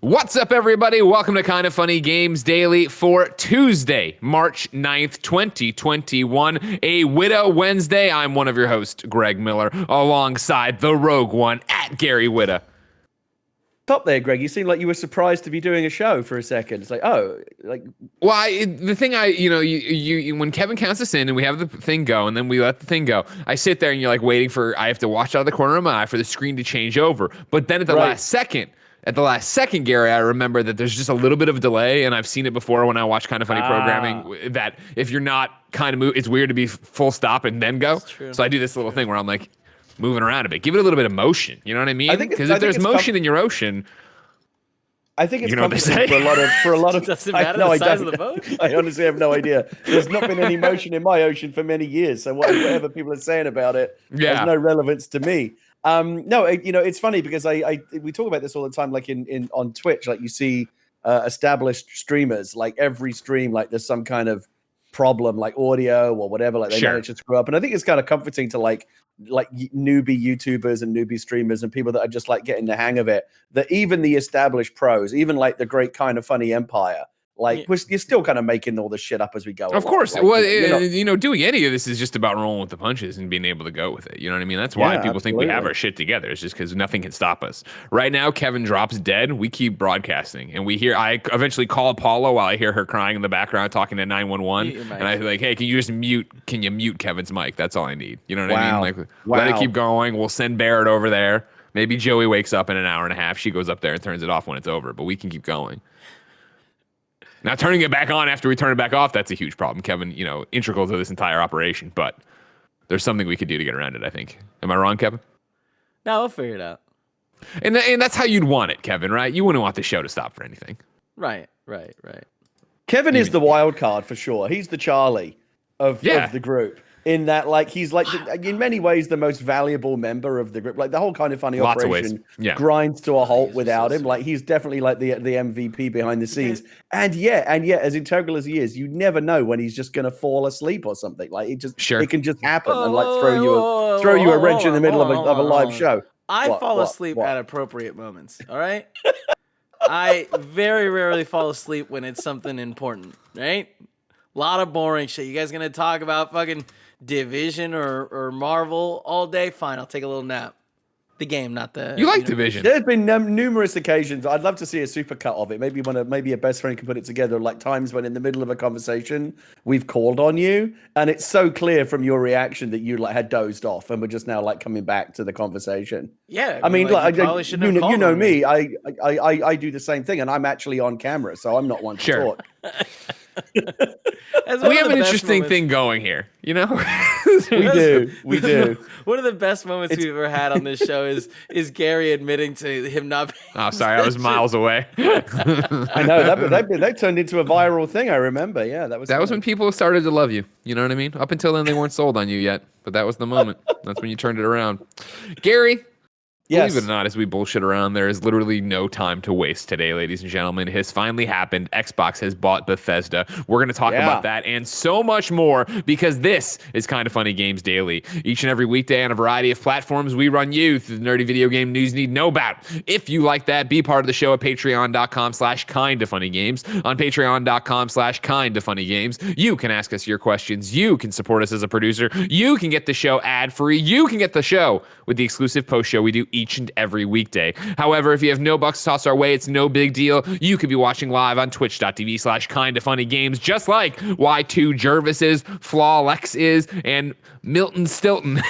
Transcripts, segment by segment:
What's up, everybody? Welcome to Kind of Funny Games Daily for Tuesday, March 9th, 2021, a Widow Wednesday. I'm one of your hosts, Greg Miller, alongside the Rogue One at Gary Witta. Top there, Greg. You seemed like you were surprised to be doing a show for a second. It's like, oh, like. Well, the thing you when Kevin counts us in and we have the thing go and then we let the thing go, I sit there and you're like waiting for, I have to watch out of the corner of my eye for the screen to change over. But then at the last second, Gary, I remember that there's just a little bit of a delay, and I've seen it before when I watch Kind of Funny programming, that if you're not kind of move, it's weird to be full stop and then go. So I do this little thing where I'm like moving around a bit. Give it a little bit of motion. You know what I mean? Because if there's motion in your ocean, I think it's you know what they say? for a lot of Does it matter the size of the boat? I honestly have no idea. There's not been any motion in my ocean for many years, so whatever people are saying about it has no relevance to me. No, it's funny because we talk about this all the time, like on Twitch, like you see established streamers, like every stream, like there's some kind of problem, like audio or whatever, like they manage to screw up. And I think it's kind of comforting to like newbie YouTubers and newbie streamers and people that are just like getting the hang of it, that even the established pros, even like the great Kind of Funny empire, like you're still kind of making all this shit up as we go. Of course. Like, well, doing any of this is just about rolling with the punches and being able to go with it. You know what I mean? That's why people think we have our shit together. It's just because nothing can stop us. Right now, Kevin drops dead. We keep broadcasting, and I eventually call Apollo while I hear her crying in the background, talking to 911, and I'm like, hey, can you mute Kevin's mic? That's all I need. You know what I mean? Like, let it keep going. We'll send Barrett over there. Maybe Joey wakes up in an hour and a half. She goes up there and turns it off when it's over, but we can keep going. Now, turning it back on after we turn it back off, that's a huge problem. Kevin, integral to this entire operation, but there's something we could do to get around it, I think. Am I wrong, Kevin? No, we'll figure it out. And that's how you'd want it, Kevin, right? You wouldn't want the show to stop for anything. Right. Kevin is the wild card for sure. He's the Charlie of the group. In that, like, he's like, in many ways, the most valuable member of the group. Like, the whole Kind of Funny operation grinds to a halt without him. Like, he's definitely like the MVP behind the scenes. And yet, as integral as he is, you never know when he's just going to fall asleep or something. Like, it can just happen and like throw you a wrench in the middle of a live show. I fall asleep at appropriate moments. All right. I very rarely fall asleep when it's something important. Right. A lot of boring shit. You guys gonna talk about fucking Division or Marvel all day? Fine, I'll take a little nap. The game, not the. You like Division? There's been numerous occasions. I'd love to see a supercut of it. Maybe a best friend can put it together. Like times when in the middle of a conversation we've called on you, and it's so clear from your reaction that you like had dozed off, and we're just now like coming back to the conversation. Yeah, I mean, like you know me. me. I do the same thing, and I'm actually on camera, so I'm not one to talk. We have an interesting thing going here, we do. One of the best moments we've ever had on this show is Gary admitting to him not. Oh, sorry, I was miles away. I know that turned into a viral thing. I remember. Yeah, that was when people started to love you. You know what I mean? Up until then, they weren't sold on you yet, but that was the moment. That's when you turned it around, Gary. Yes. Believe it or not, as we bullshit around, there is literally no time to waste today, ladies and gentlemen. It has finally happened. Xbox has bought Bethesda. We're going to talk about that and so much more because this is Kind of Funny Games Daily. Each and every weekday on a variety of platforms, we run you through the nerdy video game news you need to know about. If you like that, be part of the show at patreon.com/kindoffunnygames. On patreon.com/kindoffunnygames, you can ask us your questions. You can support us as a producer. You can get the show ad-free. You can get the show with the exclusive post show we do each and every weekday. However, if you have no bucks to toss our way, it's no big deal. You could be watching live on twitch.tv/kindoffunnygames, just like Y2 Jervis is, Flawlex is, and Milton Stilton,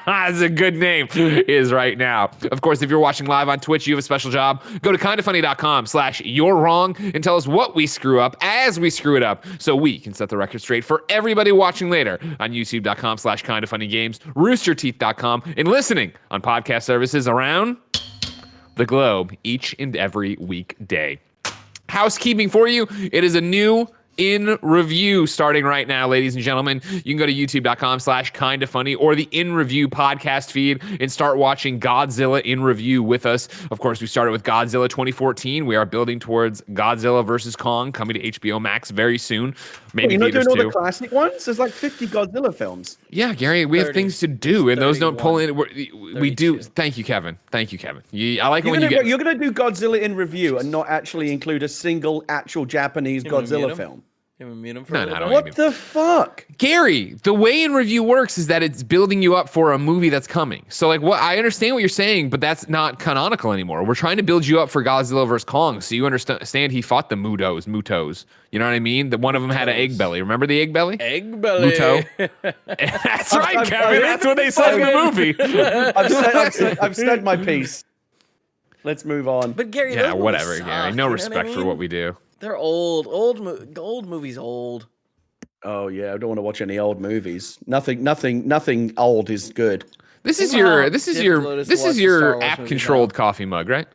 that's a good name, is right now. Of course, if you're watching live on Twitch, you have a special job. Go to kindoffunny.com/you're wrong and tell us what we screw up as we screw it up so we can set the record straight for everybody watching later on youtube.com/kindoffunnygames, roosterteeth.com, and listening on podcast services around the globe each and every weekday. Housekeeping for you. It is a new In Review starting right now, ladies and gentlemen. You can go to youtube.com/kindoffunny or the In Review podcast feed and start watching Godzilla In Review with us. Of course, we started with Godzilla 2014. We are building towards Godzilla vs. Kong coming to HBO Max very soon. maybe you're not theaters doing all too. the classic ones? There's like 50 Godzilla films. Yeah, Gary, we have things to do, and those don't pull in. We do. Thank you, Kevin. Thank you, Kevin. I like when you get. You're gonna do Godzilla in review and not actually include a single actual Japanese Godzilla film. What the fuck? Gary, the way in review works is that it's building you up for a movie that's coming. So like what I understand what you're saying, but that's not canonical anymore. We're trying to build you up for Godzilla vs. Kong, so you understand he fought the Mutos. You know what I mean? That one of them had an egg belly. Remember the egg belly? Egg belly. Muto. That's right, Kevin. That's what they said in the movie. I've said my piece. Let's move on. But Gary, yeah, whatever, Gary. No respect for what we do. They're old. Old movies old. Oh yeah, I don't want to watch any old movies. Nothing old is good. This is your app controlled coffee mug, right?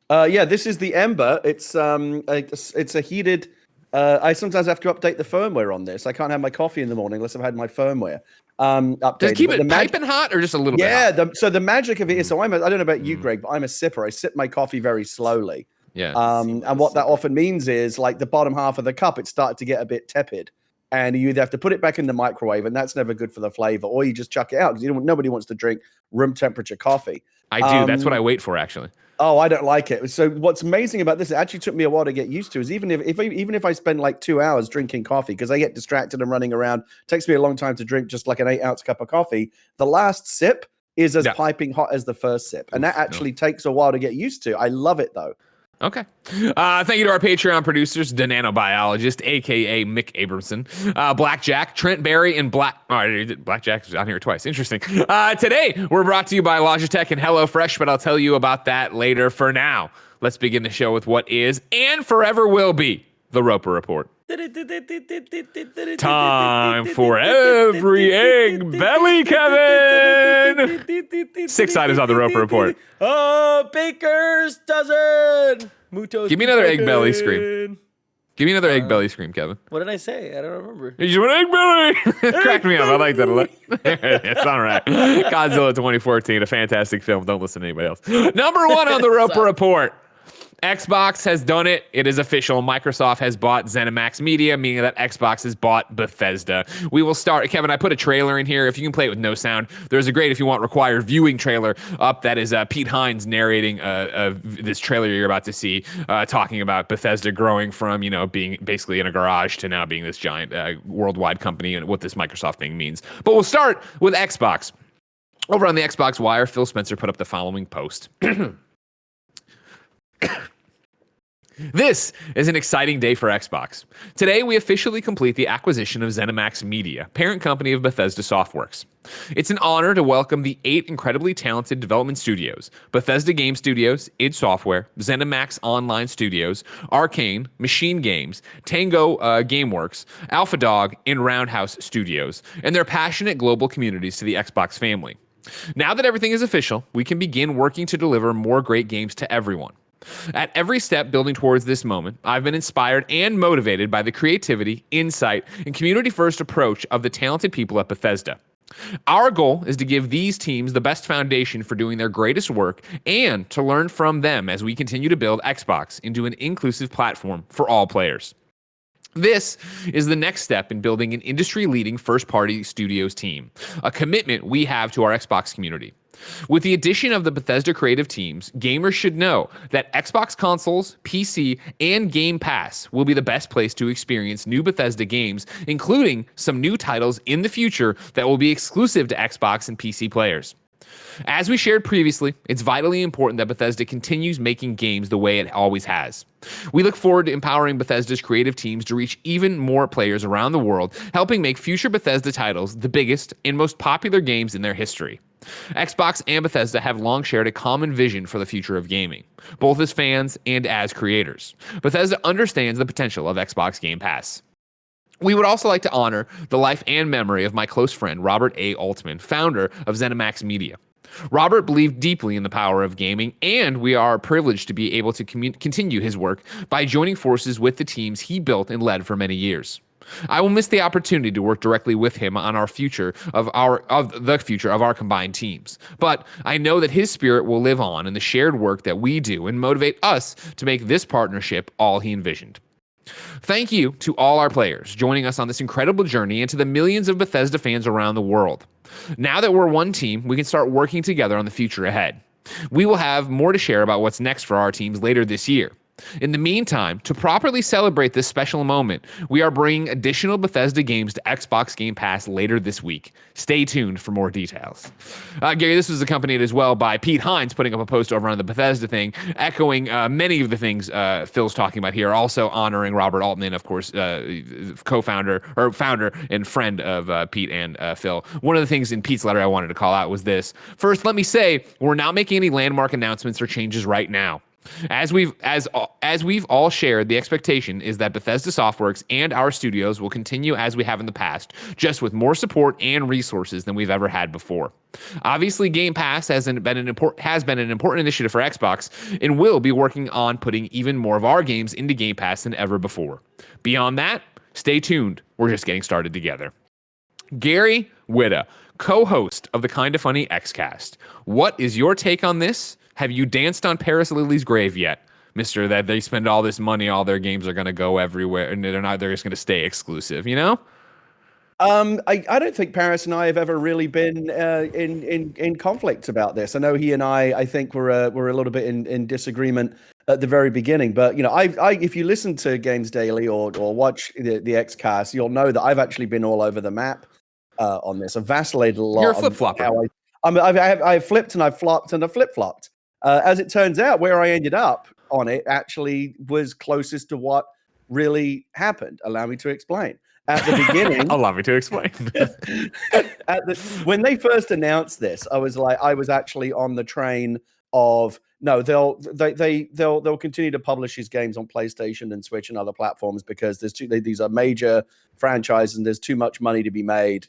Yeah, this is the Ember. It's a heated. I sometimes have to update the firmware on this. I can't have my coffee in the morning unless I've had my firmware updated. Does it keep it piping hot or just a little bit hot? Yeah, so the magic of it is, I don't know about you, Greg, but I'm a sipper. I sip my coffee very slowly. Yeah. And what that often means is like the bottom half of the cup, it started to get a bit tepid. And you either have to put it back in the microwave, and that's never good for the flavor, or you just chuck it out because nobody wants to drink room temperature coffee. I do. That's what I wait for, actually. Oh, I don't like it. So what's amazing about this, it actually took me a while to get used to, is even if I spend like 2 hours drinking coffee, because I get distracted and running around, it takes me a long time to drink just like an 8-ounce cup of coffee. The last sip is as piping hot as the first sip. And that actually takes a while to get used to. I love it, though. Okay. Thank you to our Patreon producers, the Nanobiologist, a.k.a. Mick Abramson, Blackjack, Trent Barry, and Blackjack is on here twice. Interesting. Today, we're brought to you by Logitech and HelloFresh, but I'll tell you about that later. For now, let's begin the show with what is and forever will be the Roper Report. Time for every egg belly, Kevin. 6 items on the Roper Report. Oh, baker's dozen. Muto's Give me another egg belly scream. Give me another egg belly scream, Kevin. What did I say? I don't remember. You just went egg belly. Cracked me up. I like that a lot. It's all right. Godzilla 2014, a fantastic film. Don't listen to anybody else. Number 1 on the Roper Report. Xbox has done it. It is official. Microsoft has bought ZeniMax Media, meaning that Xbox has bought Bethesda. We will start. Kevin, I put a trailer in here. If you can play it with no sound, there's a great, if you want, required viewing trailer up. That is Pete Hines narrating this trailer you're about to see, talking about Bethesda growing from, being basically in a garage to now being this giant worldwide company and what this Microsoft thing means. But we'll start with Xbox. Over on the Xbox Wire, Phil Spencer put up the following post. This is an exciting day for Xbox. Today, we officially complete the acquisition of ZeniMax Media, parent company of Bethesda Softworks. It's an honor to welcome the 8 incredibly talented development studios: Bethesda Game Studios, id Software, ZeniMax Online Studios, Arcane, Machine Games, Tango Gameworks, Alpha Dog, and Roundhouse Studios, and their passionate global communities to the Xbox family. Now that everything is official, we can begin working to deliver more great games to everyone. At every step building towards this moment, I've been inspired and motivated by the creativity, insight, and community-first approach of the talented people at Bethesda. Our goal is to give these teams the best foundation for doing their greatest work and to learn from them as we continue to build Xbox into an inclusive platform for all players. This is the next step in building an industry-leading first-party studios team, a commitment we have to our Xbox community. With the addition of the Bethesda creative teams, gamers should know that Xbox consoles, PC, and Game Pass will be the best place to experience new Bethesda games, including some new titles in the future that will be exclusive to Xbox and PC players. As we shared previously, it's vitally important that Bethesda continues making games the way it always has. We look forward to empowering Bethesda's creative teams to reach even more players around the world, helping make future Bethesda titles the biggest and most popular games in their history. Xbox and Bethesda have long shared a common vision for the future of gaming, both as fans and as creators. Bethesda understands the potential of Xbox Game Pass. We would also like to honor the life and memory of my close friend, Robert A. Altman, founder of ZeniMax Media. Robert believed deeply in the power of gaming, and we are privileged to be able to continue his work by joining forces with the teams he built and led for many years. I will miss the opportunity to work directly with him on the future of our combined teams. But I know that his spirit will live on in the shared work that we do and motivate us to make this partnership all he envisioned. Thank you to all our players joining us on this incredible journey and to the millions of Bethesda fans around the world. Now that we're one team, we can start working together on the future ahead. We will have more to share about what's next for our teams later this year. In the meantime, to properly celebrate this special moment, we are bringing additional Bethesda games to Xbox Game Pass later this week. Stay tuned for more details. Gary, this was accompanied as well by Pete Hines putting up a post over on the Bethesda thing, echoing many of the things Phil's talking about here, also honoring Robert Altman, of course, co-founder or founder and friend of Pete and Phil. One of the things in Pete's letter I wanted to call out was this. First, let me say, we're not making any landmark announcements or changes right now. As we've all shared, the expectation is that Bethesda Softworks and our studios will continue as we have in the past, just with more support and resources than we've ever had before. Obviously, Game Pass has been an important initiative for Xbox and will be working on putting even more of our games into Game Pass than ever before. Beyond that, stay tuned. We're just getting started together. Gary Whitta, co-host of the Kinda Funny Xcast. What is your take on this? Have you danced on Paris Lily's grave yet, Mister? That they spend all this money, all their games are going to go everywhere, and they're just going to stay exclusive. You know? I don't think Paris and I have ever really been in conflict about this. I know he and I think we're a little bit in disagreement at the very beginning. But if you listen to Games Daily or watch the Xcast, you'll know that I've actually been all over the map on this. I've vacillated a lot. You're a flip flopper. I've flipped and I've flopped and I've flip flopped. As it turns out, where I ended up on it actually was closest to what really happened. Allow me to explain. At the beginning, allow me to explain. When they first announced this, I was actually on the train of no, they'll continue to publish his games on PlayStation and Switch and other platforms because these are major franchises and there's too much money to be made,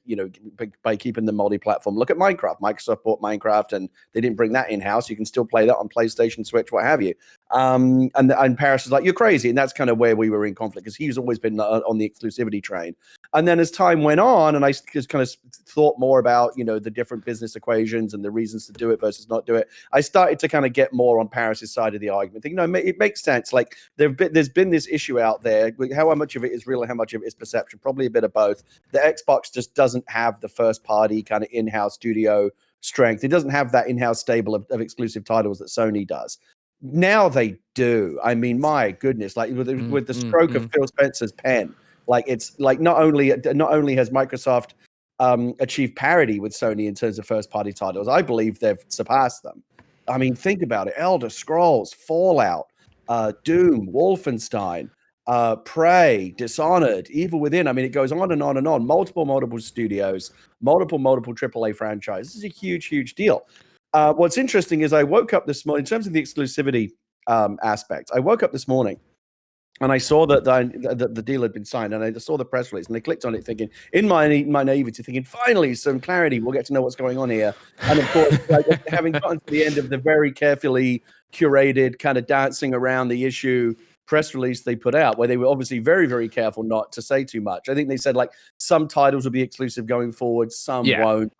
by keeping them multi-platform. Look at Minecraft. Microsoft bought Minecraft and they didn't bring that in-house. You can still play that on PlayStation, Switch, what have you. And Paris was like, you're crazy. And that's kind of where we were in conflict because he's always been on the exclusivity train. And then as time went on and I just kind of thought more about, the different business equations and the reasons to do it versus not do it, I started to kind of get more on Paris's side of the argument. Think, it makes sense. Like there's been this issue out there. How much of it is real and how much of it is perception? Probably a bit of both. The Xbox just doesn't have the first party kind of in-house studio strength. It doesn't have that in-house stable of exclusive titles that Sony does. Now they do. I mean, my goodness, like with the stroke of Phil Spencer's pen, like it's like not only has Microsoft achieved parity with Sony in terms of first party titles, I believe they've surpassed them. I mean, think about it. Elder Scrolls, Fallout, Doom, Wolfenstein, Prey, Dishonored, Evil Within. I mean, it goes on and on and on. Multiple studios, multiple AAA franchises. This is a huge, huge deal. What's interesting is I woke up this morning, in terms of the exclusivity aspect, I woke up this morning and I saw that the deal had been signed, and I saw the press release, and I clicked on it thinking, in my naivety, thinking, finally, some clarity. We'll get to know what's going on here. And of course, having gotten to the end of the very carefully curated kind of dancing around the issue press release they put out, where they were obviously very, very careful not to say too much. I think they said some titles will be exclusive going forward, some won't.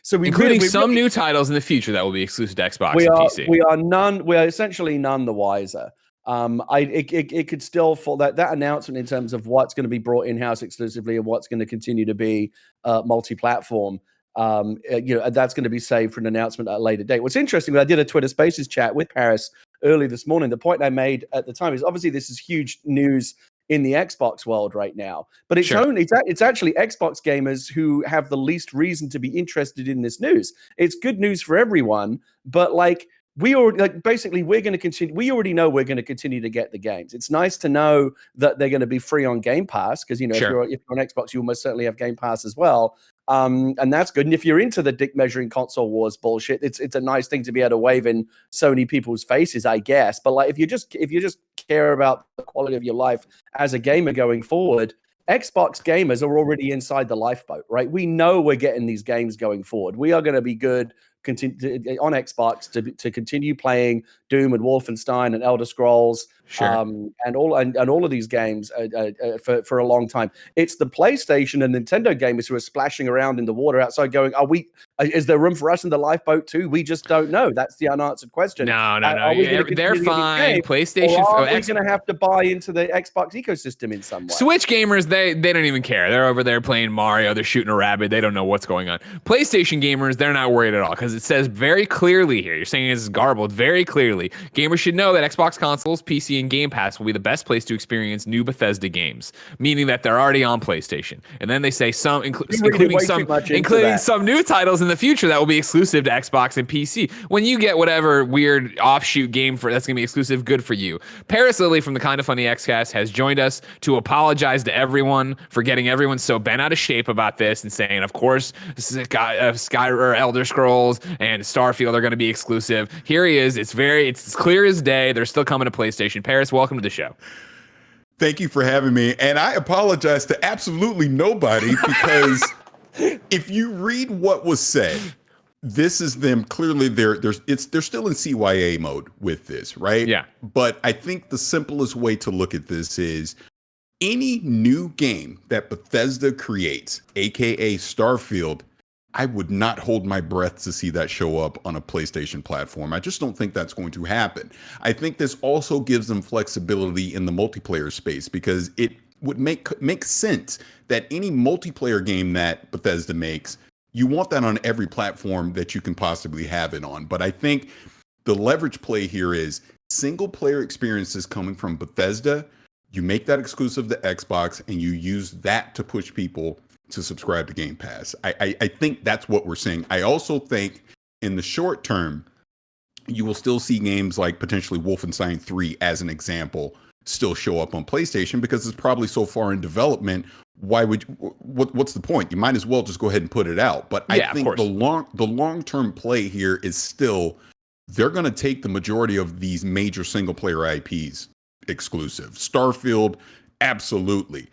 So including some new titles in the future that will be exclusive to Xbox and PC. We are essentially none the wiser. It could still fall that announcement in terms of what's going to be brought in-house exclusively and what's going to continue to be multi-platform. That's going to be saved for an announcement at a later date. What's interesting, I did a Twitter Spaces chat with Paris early this morning. The point I made at the time is obviously this is huge news in the Xbox world right now, but it's actually Xbox gamers who have the least reason to be interested in this news. It's good news for everyone, but we already we're going to continue. We already know we're going to continue to get the games. It's nice to know that they're going to be free on Game Pass because if you're on Xbox, you almost certainly have Game Pass as well, and that's good. And if you're into the dick measuring console wars bullshit, it's a nice thing to be able to wave in Sony people's faces, I guess. But if you just care about the quality of your life as a gamer going forward, Xbox gamers are already inside the lifeboat, right? We know we're getting these games going forward. We are going to be good on Xbox to continue playing Doom and Wolfenstein and Elder Scrolls Sure. And all of these games for a long time. It's the PlayStation and Nintendo gamers who are splashing around in the water outside going, is there room for us in the lifeboat too? We just don't know. That's the unanswered question. No. Are we gonna They're fine. PlayStation, or are we going to have to buy into the Xbox ecosystem in some way? Switch gamers, they don't even care. They're over there playing Mario. They're shooting a rabbit. They don't know what's going on. PlayStation gamers, they're not worried at all because it says very clearly here. You're saying it's garbled very clearly. Gamers should know that Xbox consoles, PC, and Game Pass will be the best place to experience new Bethesda games, meaning that they're already on PlayStation. And then they say including some new titles in the future that will be exclusive to Xbox and PC. When you get whatever weird offshoot game that's going to be exclusive, good for you. Paris Lily from the Kind of Funny Xcast has joined us to apologize to everyone for getting everyone so bent out of shape about this and saying, of course, Sky or Elder Scrolls and Starfield are going to be exclusive. Here he is. It's clear as day. They're still coming to PlayStation. Paris, welcome to the show. Thank you for having me. And I apologize to absolutely nobody because if you read what was said, this is them clearly they're still in CYA mode with this, right? Yeah. But I think the simplest way to look at this is any new game that Bethesda creates, aka Starfield, I would not hold my breath to see that show up on a PlayStation platform. I just don't think that's going to happen. I think this also gives them flexibility in the multiplayer space because it would make sense that any multiplayer game that Bethesda makes, you want that on every platform that you can possibly have it on. But I think the leverage play here is single player experiences coming from Bethesda. You make that exclusive to Xbox and you use that to push people to subscribe to Game Pass. I think that's what we're seeing. I also think in the short term, you will still see games like potentially Wolfenstein 3 as an example still show up on PlayStation because it's probably so far in development. What's the point? You might as well just go ahead and put it out. But I think the long-term play here is still they're going to take the majority of these major single player IPs exclusive. Starfield, absolutely.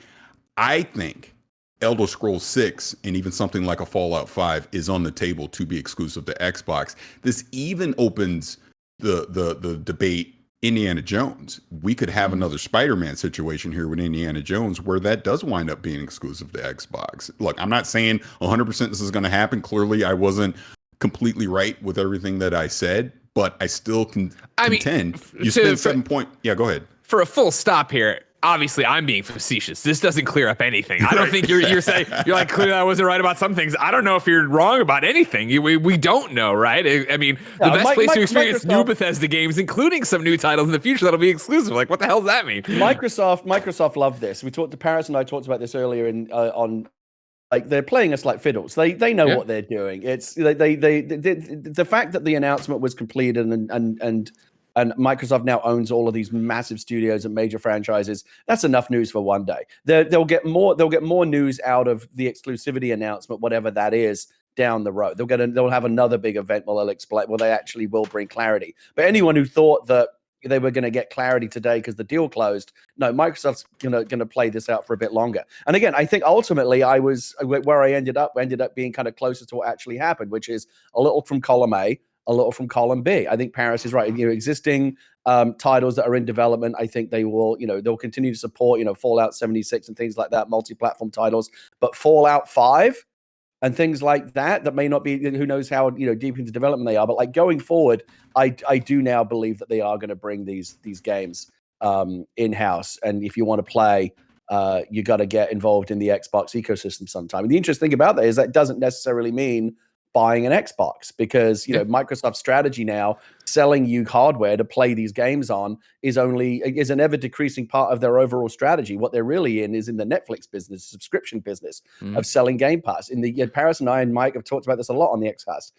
I think Elder Scrolls 6 and even something like a Fallout 5 is on the table to be exclusive to Xbox. This even opens the debate. Indiana Jones. We could have another Spider-Man situation here with Indiana Jones where that does wind up being exclusive to Xbox. Look, I'm not saying 100% this is going to happen. Clearly, I wasn't completely right with everything that I said, but I still contend. You spent 7 point. Yeah, go ahead. For a full stop here. Obviously, I'm being facetious. This doesn't clear up anything. I don't think you're saying you're like clearly I wasn't right about some things. I don't know if you're wrong about anything. We don't know, right? I mean, the best place to experience new Bethesda games, including some new titles in the future that'll be exclusive. Like, what the hell does that mean? Microsoft love this. We talked to Paris and I talked about this earlier on. Like they're playing us like fiddles. They know what they're doing. It's the fact that the announcement was completed and Microsoft now owns all of these massive studios and major franchises. That's enough news for one day. They'll get more news out of the exclusivity announcement, whatever that is, down the road. They'll have another big event where they'll explain. Well, they actually will bring clarity. But anyone who thought that they were going to get clarity today because the deal closed, no, Microsoft's going to play this out for a bit longer. And again, I think ultimately I was where I ended up being kind of closer to what actually happened, which is a little from column A, a little from column B. I think Paris is right. Existing titles that are in development, I think they will, they'll continue to support, Fallout 76 and things like that, multi-platform titles. But Fallout 5 and things like that may not be, who knows how, deep into development they are. But like going forward, I do now believe that they are going to bring these games in-house. And if you want to play, you got to get involved in the Xbox ecosystem sometime. And the interesting thing about that is that doesn't necessarily mean buying an Xbox because Microsoft's strategy now selling you hardware to play these games on is an ever decreasing part of their overall strategy. What they're really in is in the Netflix business, subscription business of selling Game Pass. Paris and I and Mike have talked about this a lot on the Xcast.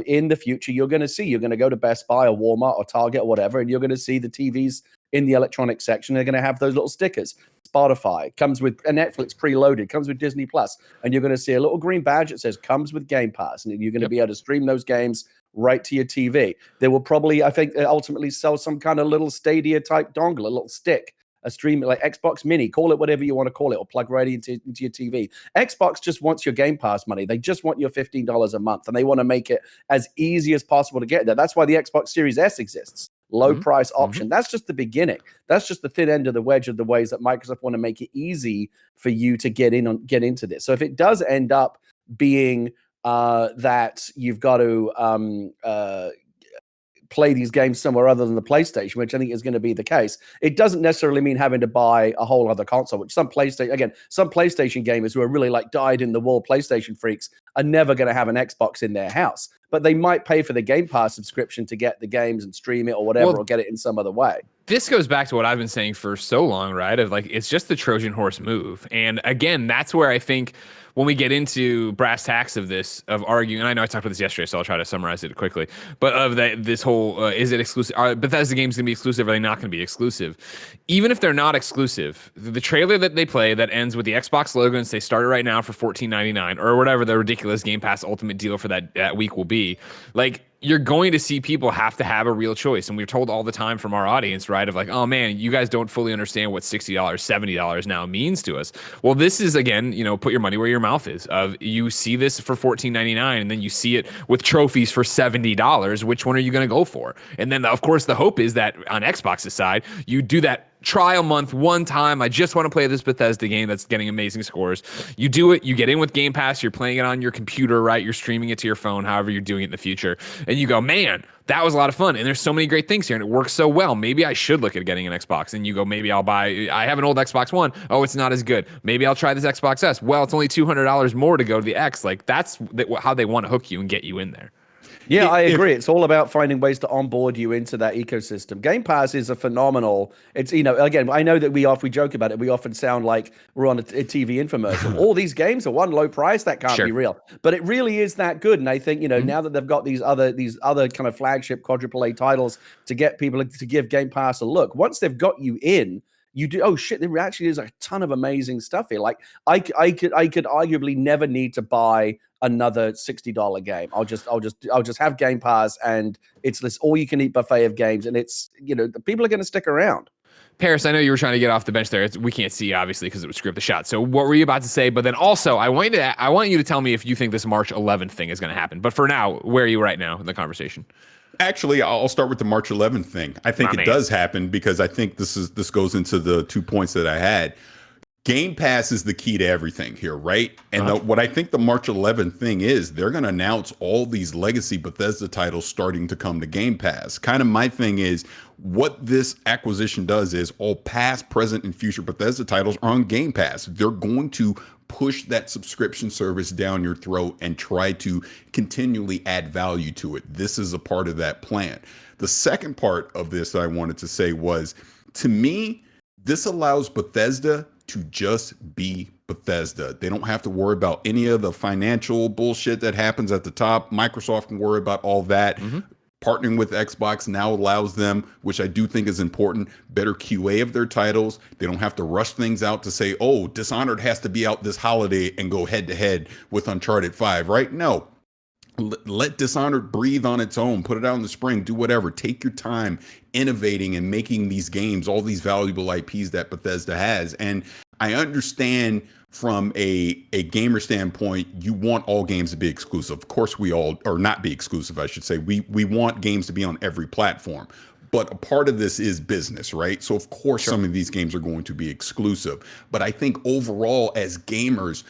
In the future, you're going to go to Best Buy or Walmart or Target or whatever, and you're going to see the TVs in the electronics section. They're going to have those little stickers. Spotify comes with a Netflix preloaded, comes with Disney Plus, and you're going to see a little green badge that says comes with Game Pass, and you're going to be able to stream those games right to your TV. They will probably, I think, ultimately sell some kind of little Stadia type dongle, a little stick, a stream like Xbox Mini, call it whatever you want to call it, or plug right into your TV. Xbox just wants your Game Pass money. They just want your $15 a month, and they want to make it as easy as possible to get there. That's why the Xbox Series S exists. low price option. That's just the beginning. That's just the thin end of the wedge of the ways that Microsoft want to make it easy for you to get into this. So if it does end up being that you've got to play these games somewhere other than the PlayStation, which I think is going to be the case, it doesn't necessarily mean having to buy a whole other console, which some PlayStation gamers who are really like dyed in the wool PlayStation freaks are never going to have an Xbox in their house, but they might pay for the Game Pass subscription to get the games and stream it or whatever, or get it in some other way. This goes back to what I've been saying for so long, right? Of like, it's just the Trojan horse move. And again, that's where I think when we get into brass tacks of this, of arguing, and I know I talked about this yesterday, so I'll try to summarize it quickly, but of this whole, is it exclusive? Are Bethesda games going to be exclusive? Or are they not going to be exclusive? Even if they're not exclusive, the trailer that they play that ends with the Xbox logo and say start it right now for $14.99 or whatever the ridiculous Game Pass Ultimate deal for that week will be, like, you're going to see people have to have a real choice. And we're told all the time from our audience, right, of like, oh man, you guys don't fully understand what $60, $70 now means to us. Well, this is, again, put your money where your mouth is. You see this for $14.99 and then you see it with trophies for $70. Which one are you going to go for? And then, of course, the hope is that on Xbox's side, you do that trial month one time. I just want to play this Bethesda game that's getting amazing scores. You do it, you get in with Game Pass, you're playing it on your computer, right? You're streaming it to your phone, however you're doing it in the future. And you go, man, that was a lot of fun. And there's so many great things here and it works so well. Maybe I should look at getting an Xbox. And you go, maybe I have an old Xbox One. Oh, it's not as good. Maybe I'll try this Xbox S. Well, it's only $200 more to go to the X. Like, that's how they want to hook you and get you in there. Yeah, I agree. It's all about finding ways to onboard you into that ecosystem. Game Pass is a phenomenal. It's, again, I know that we joke about it. We often sound like we're on a TV infomercial. All these games are one low price. That can't be real. But it really is that good. And I think, now that they've got these other kind of flagship quadruple A titles to get people to give Game Pass a look, once they've got you in, you do, oh shit, there actually is a ton of amazing stuff here. Like I could arguably never need to buy another $60 game. I'll just have Game Pass and it's this all you can eat buffet of games, and it's, the people are going to stick around. Paris, I know you were trying to get off the bench there. We can't see, obviously, because it would script the shot. So what were you about to say? But then also, I want you to tell me if you think this March 11th thing is going to happen. But for now, where are you right now in the conversation? Actually, I'll start with the March 11th thing. I think it does happen because I think this goes into the 2 points that I had. Game Pass is the key to everything here, right? And what I think the March 11th thing is, they're going to announce all these legacy Bethesda titles starting to come to Game Pass. Kind of my thing is, what this acquisition does is all past, present, and future Bethesda titles are on Game Pass. They're going to push that subscription service down your throat and try to continually add value to it. This is a part of that plan. The second part of this I wanted to say was, to me, this allows Bethesda to just be Bethesda. They don't have to worry about any of the financial bullshit that happens at the top. Microsoft can worry about all that. Partnering with Xbox now allows them, which I do think is important, better QA of their titles. They don't have to rush things out to say, oh, Dishonored has to be out this holiday and go head to head with Uncharted 5, right? No. Let Dishonored breathe on its own. Put it out in the spring. Do whatever. Take your time innovating and making these games, all these valuable IPs that Bethesda has. And I understand from a gamer standpoint, you want all games to be exclusive. Of course, or not be exclusive, I should say. We want games to be on every platform. But a part of this is business, right? So of course, some of these games are going to be exclusive. But I think overall, as gamers,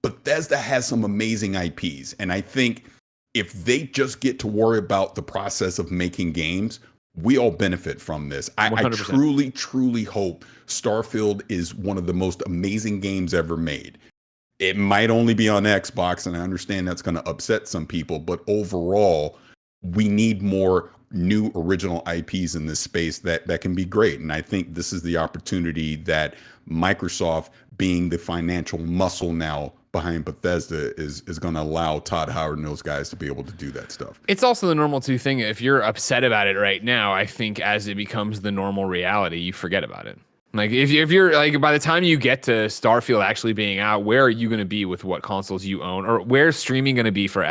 Bethesda has some amazing IPs. And I think if they just get to worry about the process of making games, we all benefit from this. I truly, truly hope Starfield is one of the most amazing games ever made. It might only be on Xbox, and I understand that's going to upset some people, but overall, we need more new original IPs in this space that can be great. And I think this is the opportunity that Microsoft, being the financial muscle now behind Bethesda, is going to allow Todd Howard and those guys to be able to do that stuff. It's also the normal thing. If you're upset about it right now, I think as it becomes the normal reality, you forget about it. Like if you're like by the time you get to Starfield actually being out, where are you going to be with what consoles you own, or where's streaming going to be for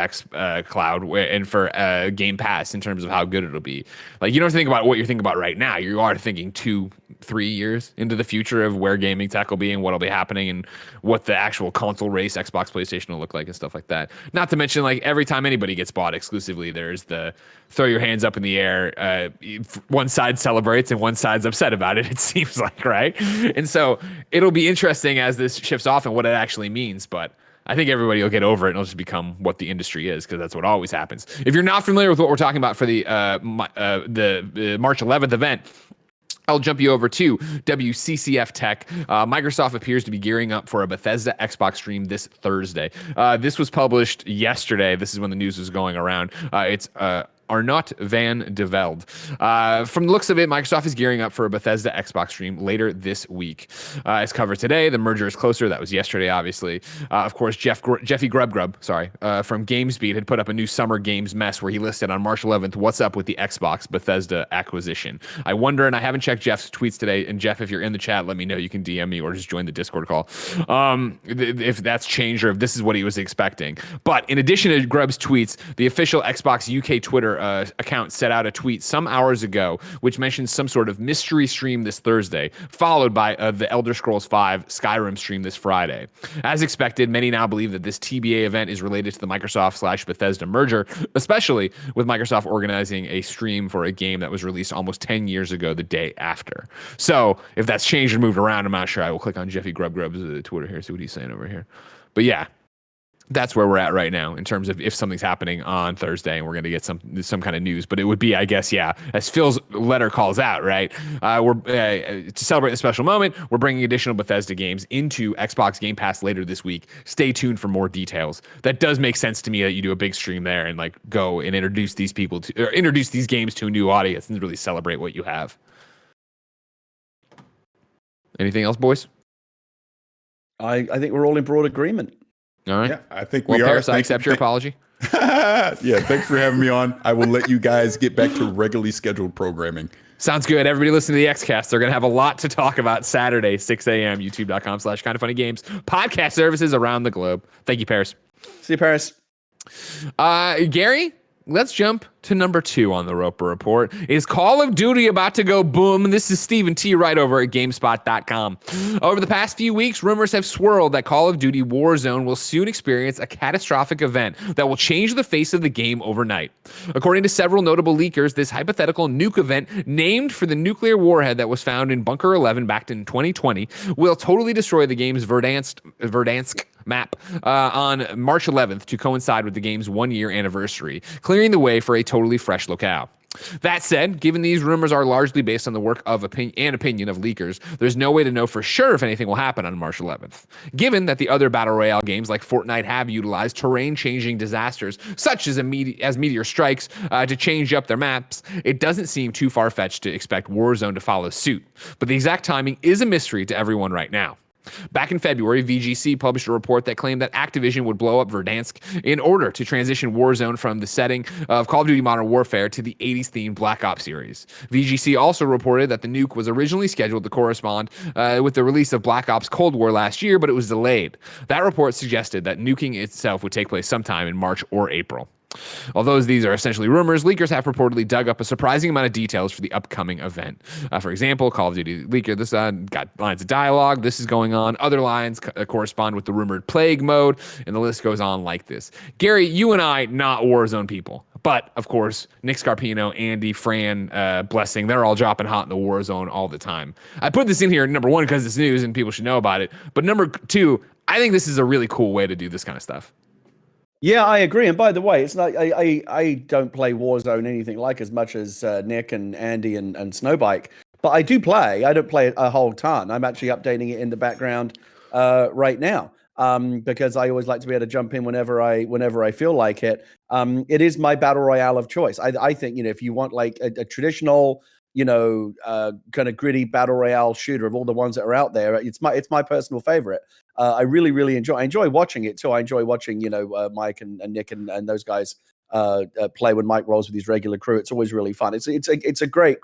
Cloud and for Game Pass in terms of how good it'll be? Like you don't think about what you're thinking about right now. You are thinking 2-3 years into the future of where gaming tech will be and what'll be happening and what the actual console race, Xbox, PlayStation will look like and stuff like that. Not to mention like every time anybody gets bought exclusively, there's the throw your hands up in the air. One side celebrates and one side's upset about it. It seems like, right? And so it'll be interesting as this shifts off and what it actually means. But I think everybody will get over it and it'll just become what the industry is because that's what always happens. If you're not familiar with what we're talking about for the March 11th event, I'll jump you over to WCCF Tech. Microsoft appears to be gearing up for a Bethesda Xbox stream this Thursday. This was published yesterday. This is when the news was going around. It's Arnaut van de Velde. From the looks of it, Microsoft is gearing up for a Bethesda Xbox stream later this week. As covered today, the merger is closer. That was yesterday, obviously. Of course, Jeffy Grubb, from GamesBeat had put up a new Summer Games mess where he listed on March 11th, what's up with the Xbox Bethesda acquisition. I wonder, and I haven't checked Jeff's tweets today, and Jeff, if you're in the chat, let me know. You can DM me or just join the Discord call. If that's changed or if this is what he was expecting. But in addition to Grubb's tweets, the official Xbox UK Twitter account set out a tweet some hours ago which mentions some sort of mystery stream this Thursday, followed by the Elder Scrolls V Skyrim stream this Friday. As expected, many now believe that this TBA event is related to the Microsoft/Bethesda merger, especially with Microsoft organizing a stream for a game that was released almost 10 years ago the day after. So if that's changed or moved around, I'm not sure. I will click on Jeffy Grubb's Twitter here, see what he's saying over here. But yeah, that's where we're at right now in terms of if something's happening on Thursday and we're going to get some kind of news. But it would be, I guess, yeah, as Phil's letter calls out, right? We're to celebrate the special moment, we're bringing additional Bethesda games into Xbox Game Pass later this week. Stay tuned for more details. That does make sense to me that you do a big stream there and like go and introduce these people to, or introduce these games to a new audience and really celebrate what you have. Anything else, boys? I think we're all in broad agreement. All right. Yeah, I think we are. Paris, I accept your apology. Yeah, thanks for having me on. I will let you guys get back to regularly scheduled programming. Sounds good. Everybody listen to the Xcast. They're going to have a lot to talk about Saturday, 6 a.m., youtube.com/kindoffunnygames. Podcast services around the globe. Thank you, Paris. See you, Paris. Gary, let's jump to number 2 on the Roper Report. Is Call of Duty about to go boom? This is Stephen T. right over at GameSpot.com. Over the past few weeks, rumors have swirled that Call of Duty Warzone will soon experience a catastrophic event that will change the face of the game overnight. According to several notable leakers, this hypothetical nuke event, named for the nuclear warhead that was found in Bunker 11 back in 2020, will totally destroy the game's Verdansk map on March 11th to coincide with the game's 1-year anniversary, clearing the way for a totally fresh locale. That said, given these rumors are largely based on the work of opinion of leakers, there's no way to know for sure if anything will happen on March 11th. Given that the other Battle Royale games like Fortnite have utilized terrain-changing disasters, such as meteor strikes, to change up their maps, it doesn't seem too far-fetched to expect Warzone to follow suit. But the exact timing is a mystery to everyone right now. Back in February, VGC published a report that claimed that Activision would blow up Verdansk in order to transition Warzone from the setting of Call of Duty Modern Warfare to the 80s-themed Black Ops series. VGC also reported that the nuke was originally scheduled to correspond with the release of Black Ops Cold War last year, but it was delayed. That report suggested that nuking itself would take place sometime in March or April. Although these are essentially rumors, leakers have purportedly dug up a surprising amount of details for the upcoming event. For example, Call of Duty leaker, this got lines of dialogue, this is going on. Other lines correspond with the rumored plague mode, and the list goes on like this. Gary, you and I, not Warzone people. But, of course, Nick Scarpino, Andy, Fran, Blessing, they're all dropping hot in the Warzone all the time. I put this in here, number 1, because it's news and people should know about it. But number 2, I think this is a really cool way to do this kind of stuff. Yeah, I agree. And by the way, it's not I don't play Warzone anything like as much as Nick and Andy and Snowbike, but I do play. I don't play it a whole ton. I'm actually updating it in the background right now because I always like to be able to jump in whenever I feel like it. It is my battle royale of choice. I think if you want like a traditional kind of gritty battle royale shooter of all the ones that are out there, it's my personal favorite. I really enjoy watching it too. I enjoy watching Mike and Nick and those guys play when Mike rolls with his regular crew. It's always really fun. It's a great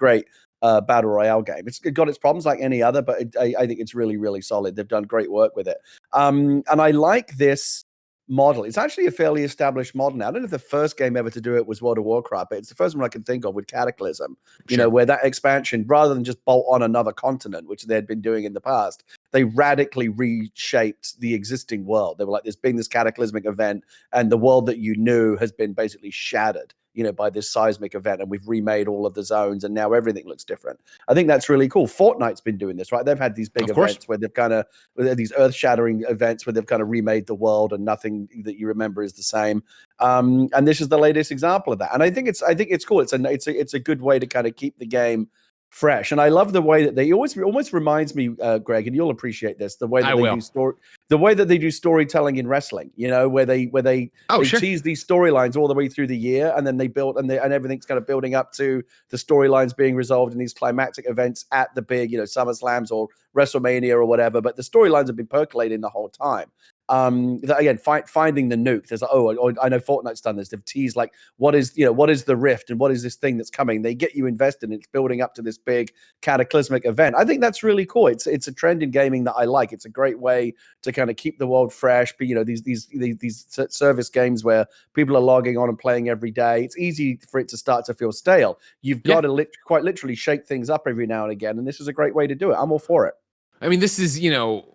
battle royale game. It's got its problems like any other, but I think it's really, really solid. They've done great work with it. And I like this model. It's actually a fairly established model now. I don't know if the first game ever to do it was World of Warcraft, but it's the first one I can think of with Cataclysm, you know, where that expansion, rather than just bolt on another continent, which they'd been doing in the past, they radically reshaped the existing world. They were like, there's been this cataclysmic event, and the world that you knew has been basically shattered, you know, by this seismic event, and we've remade all of the zones, and now everything looks different. I think that's really cool. Fortnite's been doing this, right? They've had these big events where they've kind of, these earth-shattering events where they've kind of remade the world, and nothing that you remember is the same. And this is the latest example of that. And I think it's cool. It's a good way to kind of keep the game fresh. And I love the way that they almost reminds me, Greg, and you'll appreciate this, the way that they do storytelling in wrestling, you know, where they tease these storylines all the way through the year, and then they build and everything's kind of building up to the storylines being resolved in these climactic events at the big, you know, SummerSlams or WrestleMania or whatever. But the storylines have been percolating the whole time. Again, finding the nuke. There's like, I know Fortnite's done this. They've teased like, what is the rift and what is this thing that's coming? They get you invested in it. It's building up to this big cataclysmic event. I think that's really cool. It's a trend in gaming that I like. It's a great way to kind of keep the world fresh. But you know, these service games where people are logging on and playing every day, it's easy for it to start to feel stale. You've got to quite literally shake things up every now and again, and this is a great way to do it. I'm all for it. I mean, this is, you know,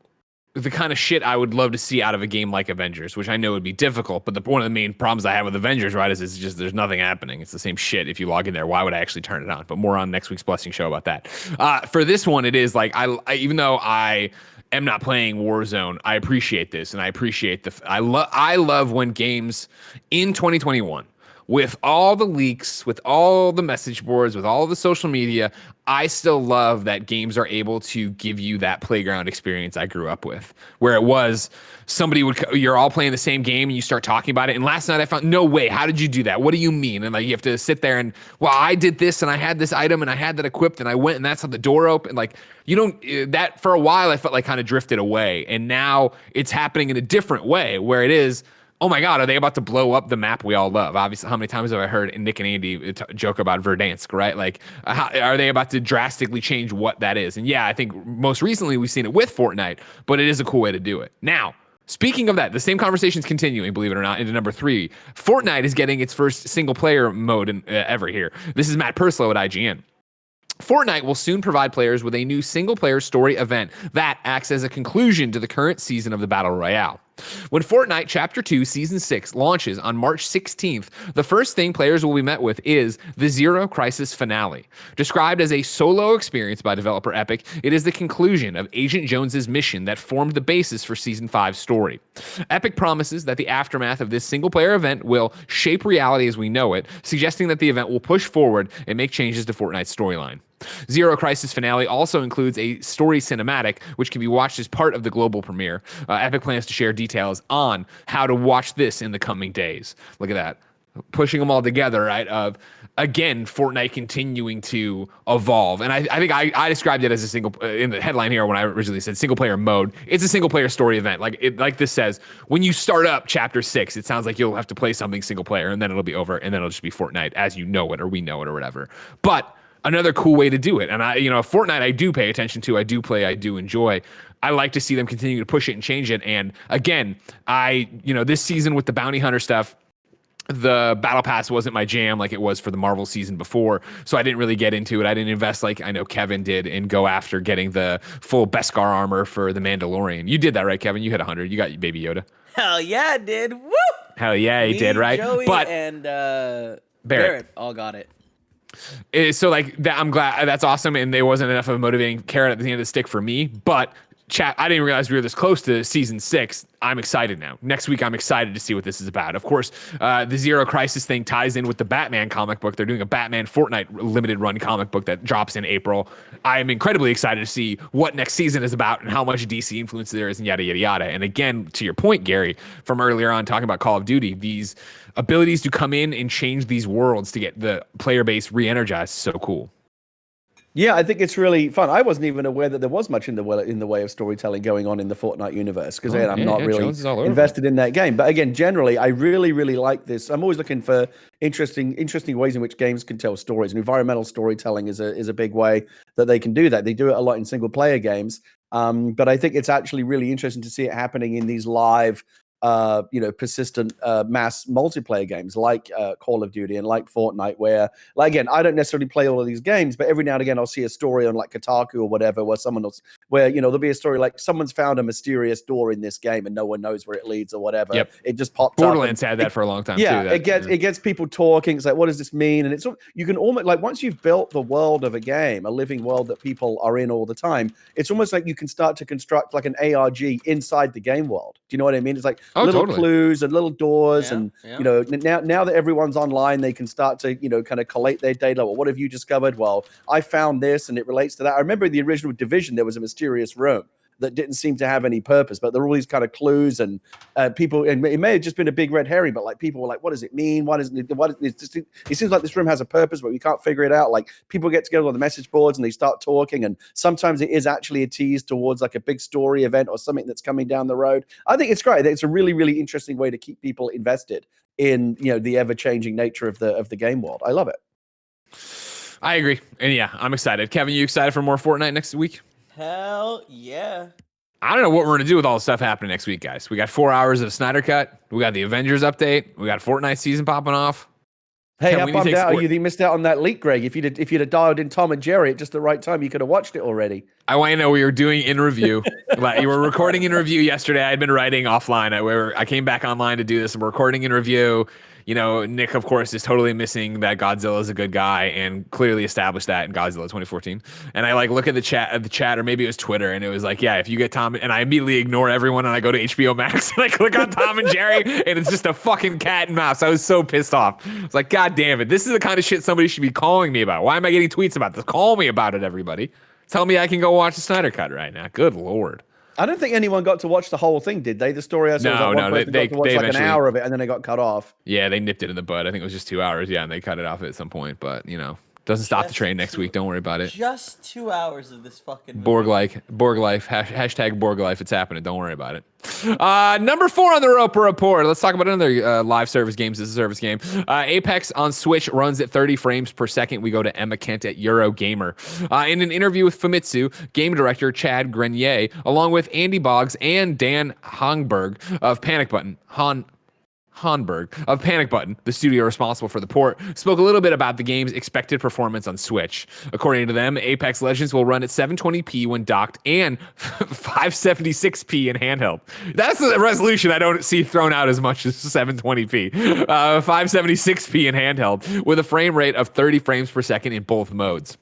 the kind of shit I would love to see out of a game like Avengers, which I know would be difficult, but one of the main problems I have with Avengers, right, is it's just there's nothing happening. It's the same shit. If you log in there, why would I actually turn it on? But more on next week's Blessing show about that. For this one, it is like I even though I am not playing Warzone, I appreciate this, and I appreciate I love when games in 2021, with all the leaks, with all the message boards, with all the social media, I still love that games are able to give you that playground experience I grew up with, where it was you're all playing the same game and you start talking about it. And last night I found, no way, how did you do that? What do you mean? And like, you have to sit there and, well, I did this and I had this item and I had that equipped and I went and that's how the door opened. Like, you don't, that for a while I felt like kind of drifted away. And now it's happening in a different way where it is, oh my God, are they about to blow up the map we all love? Obviously, how many times have I heard Nick and Andy joke about Verdansk, right? Like, are they about to drastically change what that is? And yeah, I think most recently we've seen it with Fortnite, but it is a cool way to do it. Now, speaking of that, the same conversation's continuing, believe it or not, into number 3. Fortnite is getting its first single-player mode ever here. This is Matt Purslow at IGN. Fortnite will soon provide players with a new single-player story event that acts as a conclusion to the current season of the Battle Royale. When Fortnite Chapter 2 Season 6 launches on March 16th, the first thing players will be met with is the Zero Crisis finale. Described as a solo experience by developer Epic, it is the conclusion of Agent Jones's mission that formed the basis for Season 5's story. Epic promises that the aftermath of this single-player event will shape reality as we know it, suggesting that the event will push forward and make changes to Fortnite's storyline. Zero Crisis finale also includes a story cinematic, which can be watched as part of the global premiere. Epic plans to share details on how to watch this in the coming days. Look at that. Pushing them all together, right? Of, again, Fortnite continuing to evolve. And I think I described it as a single, in the headline here when I originally said single player mode. It's a single player story event. Like this says, when you start up Chapter 6, it sounds like you'll have to play something single player and then it'll be over and then it'll just be Fortnite as you know it or we know it or whatever. But another cool way to do it. And Fortnite I do pay attention to, I do play, I do enjoy. I like to see them continue to push it and change it. And again, this season with the bounty hunter stuff, the battle pass wasn't my jam like it was for the Marvel season before. So I didn't really get into it. I didn't invest like I know Kevin did and go after getting the full Beskar armor for the Mandalorian. You did that, right, Kevin? You had 100. You got Baby Yoda. Hell yeah, I did. Woo! Hell yeah, he did, right? Joey and Barrett all got it. So like that, I'm glad that's awesome. And there wasn't enough of a motivating carrot at the end of the stick for me, but I didn't realize we were this close to Season 6. I'm excited now. Next week, I'm excited to see what this is about. Of course, the Zero Crisis thing ties in with the Batman comic book. They're doing a Batman Fortnite limited run comic book that drops in April. I'm incredibly excited to see what next season is about and how much DC influence there is and yada, yada, yada. And again, to your point, Gary, from earlier on talking about Call of Duty, these abilities to come in and change these worlds to get the player base re-energized is so cool. Yeah, I think it's really fun. I wasn't even aware that there was much in the way of storytelling going on in the Fortnite universe because I'm not really invested in that game. But again, generally, I really, really like this. I'm always looking for interesting ways in which games can tell stories. And environmental storytelling is a big way that they can do that. They do it a lot in single player games, but I think it's actually really interesting to see it happening in these live, persistent mass multiplayer games like Call of Duty and like Fortnite, where, like, again, I don't necessarily play all of these games, but every now and again I'll see a story on like Kotaku or whatever where there'll be a story like someone's found a mysterious door in this game and no one knows where it leads or whatever. Yep. It just popped Borderlands up. had that for a long time yeah, too. It gets people talking. It's like, what does this mean? And you can almost, like, once you've built the world of a game, a living world that people are in all the time, it's almost like you can start to construct like an ARG inside the game world. Do you know what I mean? It's like little clues and little doors, and now that everyone's online, they can start to kind of collate their data. Well, what have you discovered? Well, I found this, and it relates to that. I remember in the original Division there was a mysterious room that didn't seem to have any purpose, but there were all these kind of clues, and people, and it may have just been a big red herring, but like people were like, what does it mean? It seems like this room has a purpose, but we can't figure it out. Like, people get together on the message boards and they start talking, and sometimes it is actually a tease towards like a big story event or something that's coming down the road. I think it's great. It's a really, really interesting way to keep people invested in the ever-changing nature of the game world. I love it. I agree. And yeah, I'm excited. Kevin, you excited for more Fortnite next week? Hell yeah. I don't know what we're going to do with all the stuff happening next week, guys. We got 4 hours of Snyder Cut. We got the Avengers update. We got Fortnite season popping off. Hey, how bummed out are you that you missed out on that leak, Greg? If you'd have dialed in Tom and Jerry at just the right time, you could have watched it already. I want to know, we were doing in review. You were recording in review yesterday. I had been writing offline. I came back online to do this, and we're recording in review. Nick, of course, is totally missing that Godzilla is a good guy and clearly established that in Godzilla 2014. And I look at the chat, or maybe it was Twitter, and it was like, yeah, if you get Tom, and I immediately ignore everyone and I go to HBO Max and I click on Tom and Jerry and it's just a fucking cat and mouse. I was so pissed off. It's like, God damn it. This is the kind of shit somebody should be calling me about. Why am I getting tweets about this? Call me about it, everybody. Tell me I can go watch the Snyder Cut right now. Good Lord. I don't think anyone got to watch the whole thing, did they? The story I saw was like one person got to watch like an hour of it, and then they got cut off. Yeah, they nipped it in the bud. I think it was just 2 hours. Yeah, and they cut it off at some point. But doesn't stop the train next week. Don't worry about it. Just 2 hours of this fucking movie. Borg life, hashtag Borg life. It's happening. Don't worry about it. Number 4 on the Roper Report. Let's talk about another live service games as a service game. Apex on Switch runs at 30 frames per second. We go to Emma Kent at Eurogamer. In an interview with Famitsu, game director Chad Grenier, along with Andy Boggs and Dan Hongberg of Panic Button, the studio responsible for the port, spoke a little bit about the game's expected performance on Switch. According to them, Apex Legends will run at 720p when docked and 576p in handheld. That's the resolution I don't see thrown out as much as 720p. 576p in handheld with a frame rate of 30 frames per second in both modes.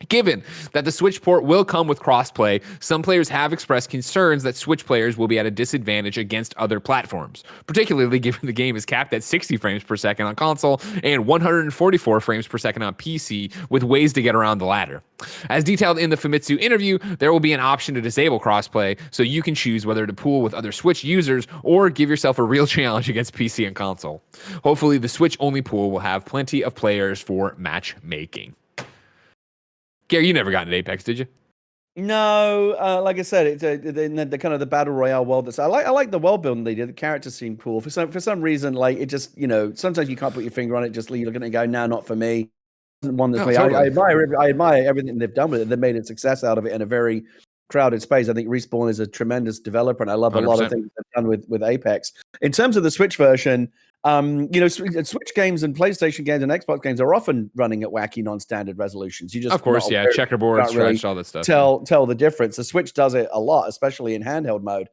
Given that the Switch port will come with crossplay, some players have expressed concerns that Switch players will be at a disadvantage against other platforms, particularly given the game is capped at 60 frames per second on console and 144 frames per second on PC, with ways to get around the latter. As detailed in the Famitsu interview, there will be an option to disable crossplay, so you can choose whether to pool with other Switch users or give yourself a real challenge against PC and console. Hopefully, the Switch-only pool will have plenty of players for matchmaking. Gary, you never got into Apex, did you? No, like I said, it's the kind of the battle royale world. I like the world building they did. The characters seem cool. For some reason, like, it just, sometimes you can't put your finger on it. Just you look at it and go, "No, not for me." One this way. Totally. I admire everything they've done with it. They've made a success out of it in a very crowded space. I think Respawn is a tremendous developer, and I love 100%. A lot of things they've done with Apex. In terms of the Switch version, Switch games and PlayStation games and Xbox games are often running at wacky non-standard resolutions. You just, of course, checkerboard, stretch, all that stuff. Tell the difference. The Switch does it a lot, especially in handheld mode.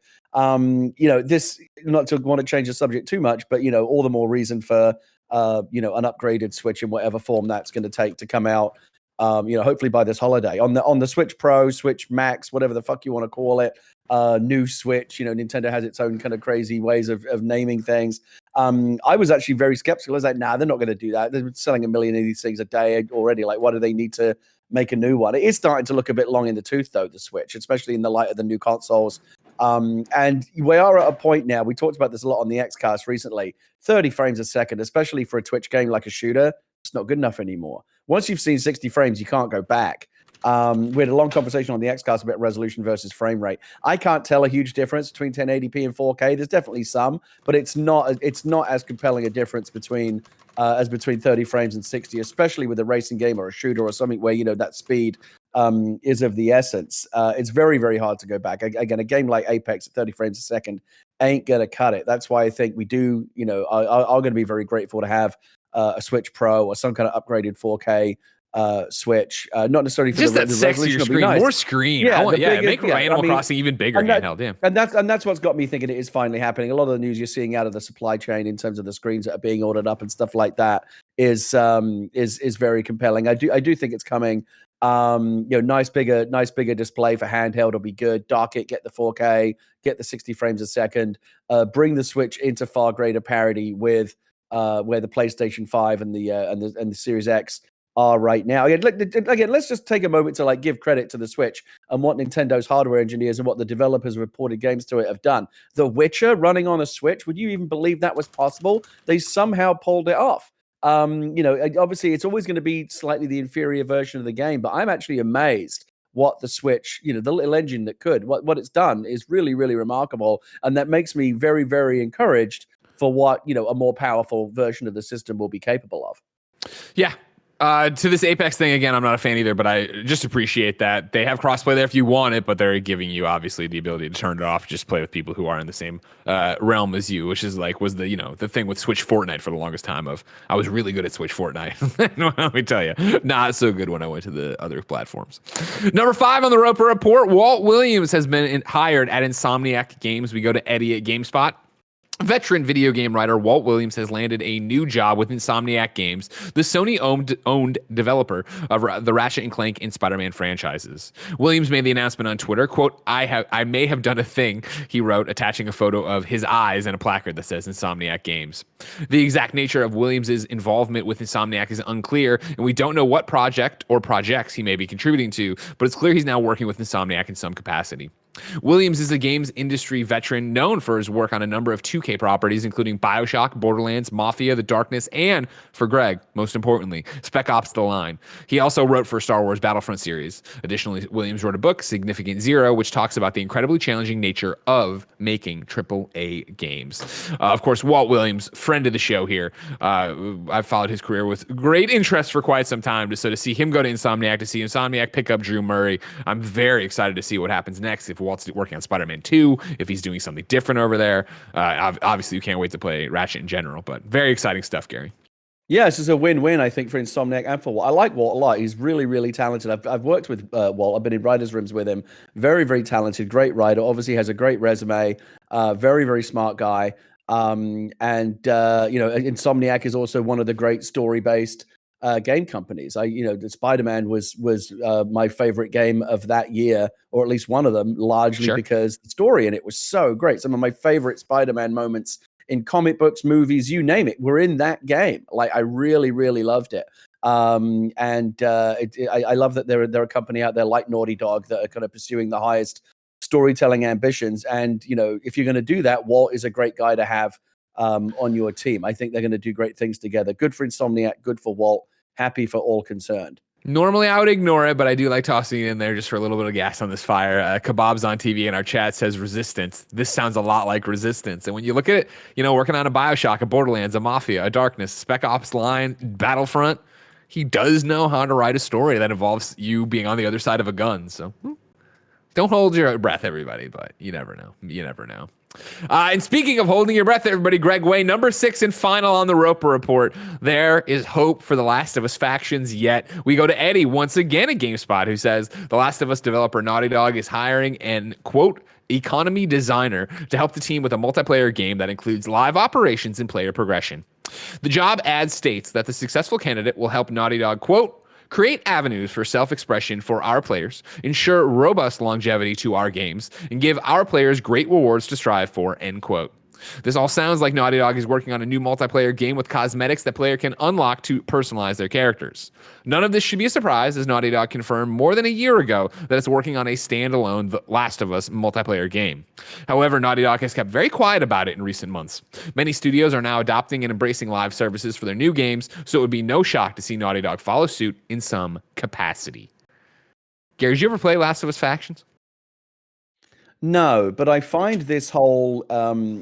This, not to want to change the subject too much, but all the more reason for an upgraded Switch in whatever form that's going to take to come out. Hopefully by this holiday on the Switch Pro, Switch Max, whatever the fuck you want to call it. New Switch, Nintendo has its own kind of crazy ways of naming things. I was actually very skeptical. I was like, nah, they're not going to do that. They're selling 1 million of these things a day already. Like, why do they need to make a new one? It is starting to look a bit long in the tooth, though, the Switch, especially in the light of the new consoles. And we are at a point now, we talked about this a lot on the Xcast recently, 30 frames a second, especially for a Twitch game like a shooter, it's not good enough anymore. Once you've seen 60 frames, you can't go back. We had a long conversation on the Xcast about resolution versus frame rate. I can't tell a huge difference between 1080p and 4K. There's definitely some, but it's not as compelling a difference between 30 frames and 60, especially with a racing game or a shooter or something where that speed is of the essence. It's very, very hard to go back. Again, a game like Apex at 30 frames a second ain't gonna cut it. That's why I think we do. I'm going to be very grateful to have a Switch Pro or some kind of upgraded 4K Switch, not necessarily for just the that sexier screen, nice. More screen. Make Animal Crossing even bigger handheld. Yeah, and that's what's got me thinking it is finally happening. A lot of the news you're seeing out of the supply chain in terms of the screens that are being ordered up and stuff like that is very compelling. I do think it's coming. Nice bigger display for handheld will be good. Dock it, get the 4K, get the 60 frames a second. Bring the Switch into far greater parity with where the PlayStation 5 and the Series X are right now. Again, let's just take a moment to give credit to the Switch and what Nintendo's hardware engineers and what the developers who reported games to it have done. The Witcher running on a Switch, would you even believe that was possible? They somehow pulled it off. Obviously it's always going to be slightly the inferior version of the game, but I'm actually amazed what the Switch, the little engine that could, what it's done is really, really remarkable. And that makes me very, very encouraged for what, a more powerful version of the system will be capable of. Yeah. To this Apex thing, again, I'm not a fan either, but I just appreciate that they have crossplay there if you want it, but they're giving you obviously the ability to turn it off, just play with people who are in the same realm as you, which is was the thing with Switch Fortnite for the longest time of I was really good at Switch Fortnite. Let me tell you, not so good when I went to the other platforms. Number 5 on the Roper Report, Walt Williams has been hired at Insomniac Games. We go to Eddie at GameSpot. Veteran video game writer Walt Williams has landed a new job with Insomniac Games, the Sony-owned developer of the Ratchet & Clank and Spider-Man franchises. Williams made the announcement on Twitter, quote, I may have done a thing, he wrote, attaching a photo of his eyes and a placard that says Insomniac Games. The exact nature of Williams' involvement with Insomniac is unclear, and we don't know what project or projects he may be contributing to, but it's clear he's now working with Insomniac in some capacity. Williams is a games industry veteran known for his work on a number of 2K properties, including BioShock, Borderlands, Mafia, The Darkness, and, for Greg, most importantly, Spec Ops: The Line. He also wrote for Star Wars Battlefront series. Additionally, Williams wrote a book, Significant Zero, which talks about the incredibly challenging nature of making AAA games. Of course, Walt Williams, friend of the show here. I've followed his career with great interest for quite some time. So to see him go to Insomniac, to see Insomniac pick up Drew Murray, I'm very excited to see what happens next. If Walt's working on Spider-Man 2, if he's doing something different over there. Obviously, you can't wait to play Ratchet in general, but very exciting stuff, Gary. Yeah, this is a win-win, I think, for Insomniac and for Walt. I like Walt a lot. He's really, really talented. I've worked with Walt. I've been in writers' rooms with him. Very, very talented, great writer. Obviously has a great resume. Very, very smart guy. Insomniac is also one of the great story-based game companies. The Spider-Man was my favorite game of that year, or at least one of them, largely because the story in it was so great. Some of my favorite Spider-Man moments in comic books, movies, you name it, were in that game. I really, really loved it. I love that there are a company out there like Naughty Dog that are kind of pursuing the highest storytelling ambitions. And if you're going to do that, Walt is a great guy to have on your team. I think they're going to do great things together. Good for Insomniac, good for Walt, happy for all concerned. Normally I would ignore it, but I do like tossing it in there just for a little bit of gas on this fire. Kebabs on TV in our chat says Resistance. This sounds a lot like Resistance. And when you look at it, working on a BioShock, a Borderlands, a Mafia, a Darkness, Spec Ops: Line, Battlefront, he does know how to write a story that involves you being on the other side of a gun. So don't hold your breath, everybody, but you never know. You never know. And speaking of holding your breath, everybody, Greg Way, number 6 and final on the Roper Report. There is hope for The Last of Us factions yet. We go to Eddie once again at GameSpot, who says The Last of Us developer Naughty Dog is hiring an, quote, economy designer to help the team with a multiplayer game that includes live operations and player progression. The job ad states that the successful candidate will help Naughty Dog, quote, create avenues for self-expression for our players, ensure robust longevity to our games, and give our players great rewards to strive for, end quote. This all sounds like Naughty Dog is working on a new multiplayer game with cosmetics that player can unlock to personalize their characters. None of this should be a surprise, as Naughty Dog confirmed more than a year ago that it's working on a standalone The Last of Us multiplayer game. However, Naughty Dog has kept very quiet about it in recent months. Many studios are now adopting and embracing live services for their new games, so it would be no shock to see Naughty Dog follow suit in some capacity. Gary, did you ever play Last of Us Factions? No, but I find this whole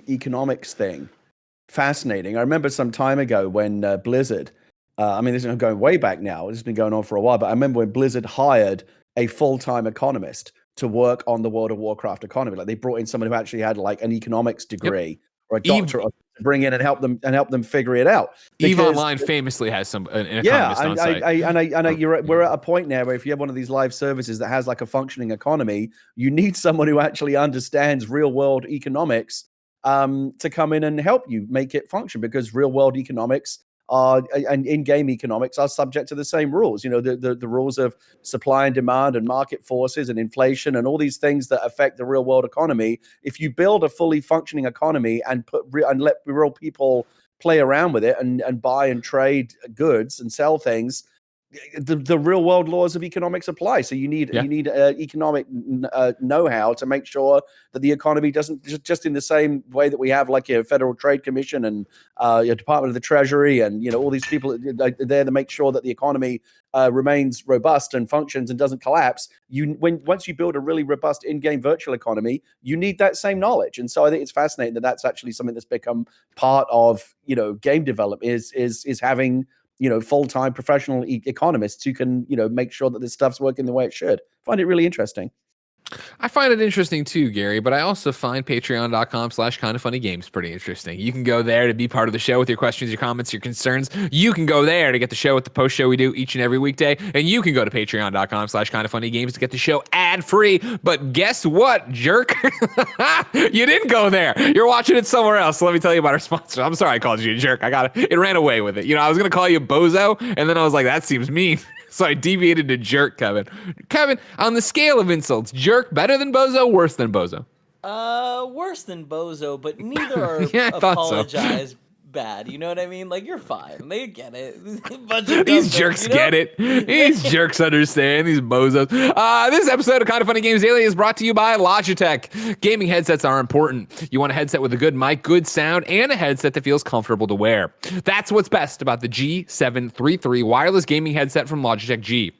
economics thing fascinating. I remember some time ago when Blizzard, I mean, this is going way back now. This has been going on for a while, but I remember when Blizzard hired a full-time economist to work on the World of Warcraft economy. Like they brought in someone who actually had like an economics degree or a doctorate to bring in and help them figure it out. EVE Online famously has an economist on site. We're at a point now where if you have one of these live services that has like a functioning economy, you need someone who actually understands real world economics to come in and help you make it function, because real world economics and in-game economics are subject to the same rules. You know, the rules of supply and demand and market forces and inflation and all these things that affect the real world economy. If you build a fully functioning economy and let real people play around with it and buy and trade goods and sell things, the real world laws of economics apply. So you need economic know-how to make sure that the economy doesn't just in the same way that we have like a Federal Trade Commission and your Department of the Treasury and all these people there to make sure that the economy remains robust and functions and doesn't collapse. Once you build a really robust in-game virtual economy, you need that same knowledge. And so I think it's fascinating that that's actually something that's become part of game development is having full-time professional economists who can, make sure that this stuff's working the way it should. I find it really interesting. I find it interesting too, Gary, but I also find patreon.com/kindoffunnygames pretty interesting. You can go there to be part of the show with your questions, your comments, your concerns. You can go there to get the show with the post show we do each and every weekday. And you can go to patreon.com/kindoffunnygames to get the show ad-free. But guess what, jerk? You didn't go there. You're watching it somewhere else. So let me tell you about our sponsor. I'm sorry I called you a jerk. It ran away with it. I was going to call you bozo, and then I was like, that seems mean. So I deviated to jerk, Kevin. Kevin, on the scale of insults, jerk better than bozo, worse than bozo? Worse than bozo, but neither are apologize bad. You know what I mean? Like, you're fine. They get it. These jerks get it. These jerks understand. These bozos. This episode of Kind of Funny Games Daily is brought to you by Logitech. Gaming headsets are important. You want a headset with a good mic, good sound, and a headset that feels comfortable to wear. That's what's best about the G733 wireless gaming headset from Logitech G.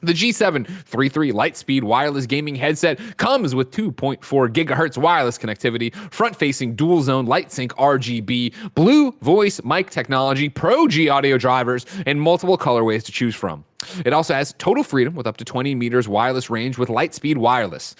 The G733 Lightspeed wireless gaming headset comes with 2.4 gigahertz wireless connectivity, front-facing dual-zone LightSync RGB, Blue Voice mic technology, Pro G audio drivers, and multiple colorways to choose from. It also has total freedom with up to 20 meters wireless range with Lightspeed Wireless.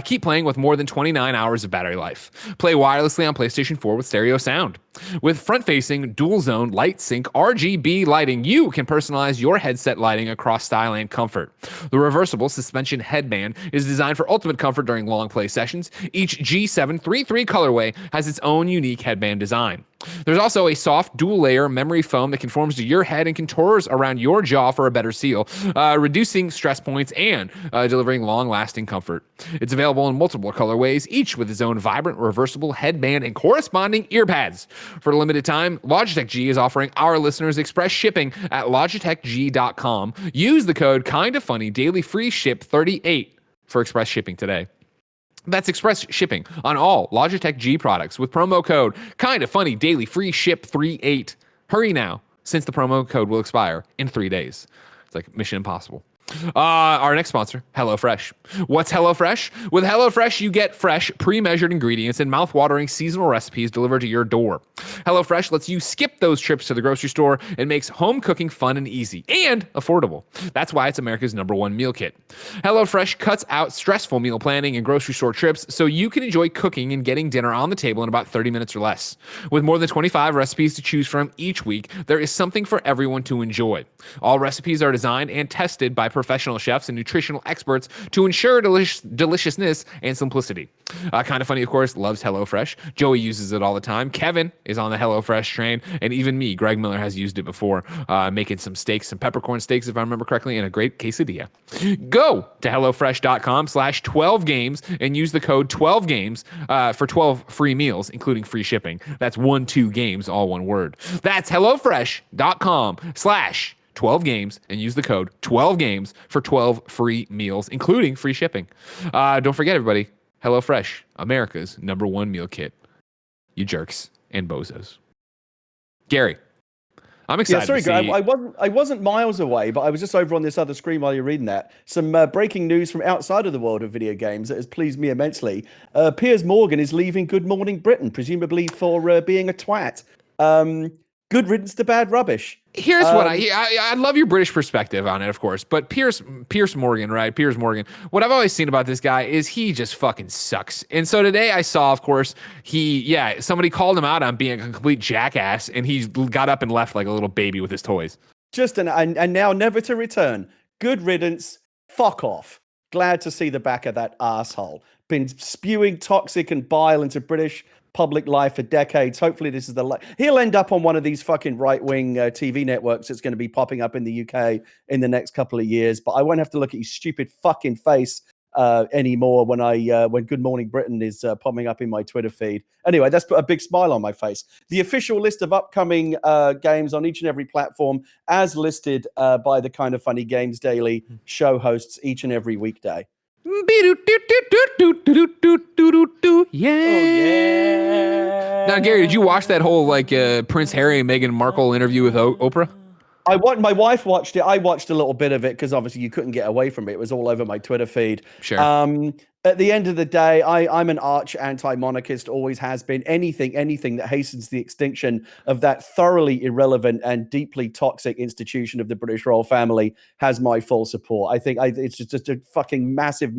Keep playing with more than 29 hours of battery life. Play wirelessly on PlayStation 4 with stereo sound. With front-facing dual-zone LightSync RGB lighting, you can personalize your headset lighting across style and comfort. The reversible suspension headband is designed for ultimate comfort during long play sessions. Each G733 colorway has its own unique headband design. There's also a soft dual-layer memory foam that conforms to your head and contours around your jaw for a better seal, reducing stress points and delivering long-lasting comfort. It's available in multiple colorways, each with its own vibrant reversible headband and corresponding earpads. For a limited time, Logitech G is offering our listeners express shipping at logitechg.com. Use the code KINDOFFUNNY, for express shipping today. That's express shipping on all Logitech G products with promo code KINDOFFUNNY, Hurry now, since the promo code will expire in 3 days. It's like Mission Impossible. Our next sponsor, HelloFresh. What's HelloFresh? With HelloFresh, you get fresh, pre-measured ingredients and mouth-watering seasonal recipes delivered to your door. HelloFresh lets you skip those trips to the grocery store and makes home cooking fun and easy and affordable. That's why it's America's #1 meal kit. HelloFresh cuts out stressful meal planning and grocery store trips so you can enjoy cooking and getting dinner on the table in about 30 minutes or less. With more than 25 recipes to choose from each week, there is something for everyone to enjoy. All recipes are designed and tested by professional chefs and nutritional experts to ensure deliciousness and simplicity. Kind of Funny, of course, loves HelloFresh. Joey uses it all the time. Kevin is on the HelloFresh train, and even me, Greg Miller, has used it before, making some steaks, some peppercorn steaks, if I remember correctly, and a great quesadilla. Go to HelloFresh.com/12games and use the code 12games for 12 free meals, including free shipping. That's 12 games, all one word. That's HelloFresh.com/12 games and use the code 12 games for 12 free meals, including free shipping. Don't forget, everybody, HelloFresh, America's #1 meal kit. You jerks and bozos. Gary, I'm excited. Yeah, sorry, to see... I wasn't miles away, but I was just over on this other screen while you're reading that. Some breaking news from outside of the world of video games that has pleased me immensely. Piers Morgan is leaving Good Morning Britain, presumably for being a twat. Good riddance to bad rubbish. Here's what I love your British perspective on it, of course, but Piers Morgan, right? Piers Morgan. What I've always seen about this guy is he just fucking sucks. And so today I saw, of course, somebody called him out on being a complete jackass, and he got up and left like a little baby with his toys. And now never to return. Good riddance. Fuck off. Glad to see the back of that asshole. Been spewing toxic and bile into British public life for decades. Hopefully this is he'll end up on one of these fucking right-wing TV networks that's going to be popping up in the UK in the next couple of years, but I won't have to look at his stupid fucking face anymore when Good Morning Britain is popping up in my Twitter feed. Anyway, that's put a big smile on my face. The official list of upcoming games on each and every platform as listed by the Kind of Funny Games Daily show hosts each and every weekday. Yeah. Oh, yeah. Now, Gary, did you watch that whole Prince Harry and Meghan Markle interview with Oprah? My wife watched it. I watched a little bit of it because obviously you couldn't get away from it. It was all over my Twitter feed. Sure. At the end of the day, I'm an arch anti-monarchist, always has been. Anything that hastens the extinction of that thoroughly irrelevant and deeply toxic institution of the British royal family has my full support. I think it's just a fucking massive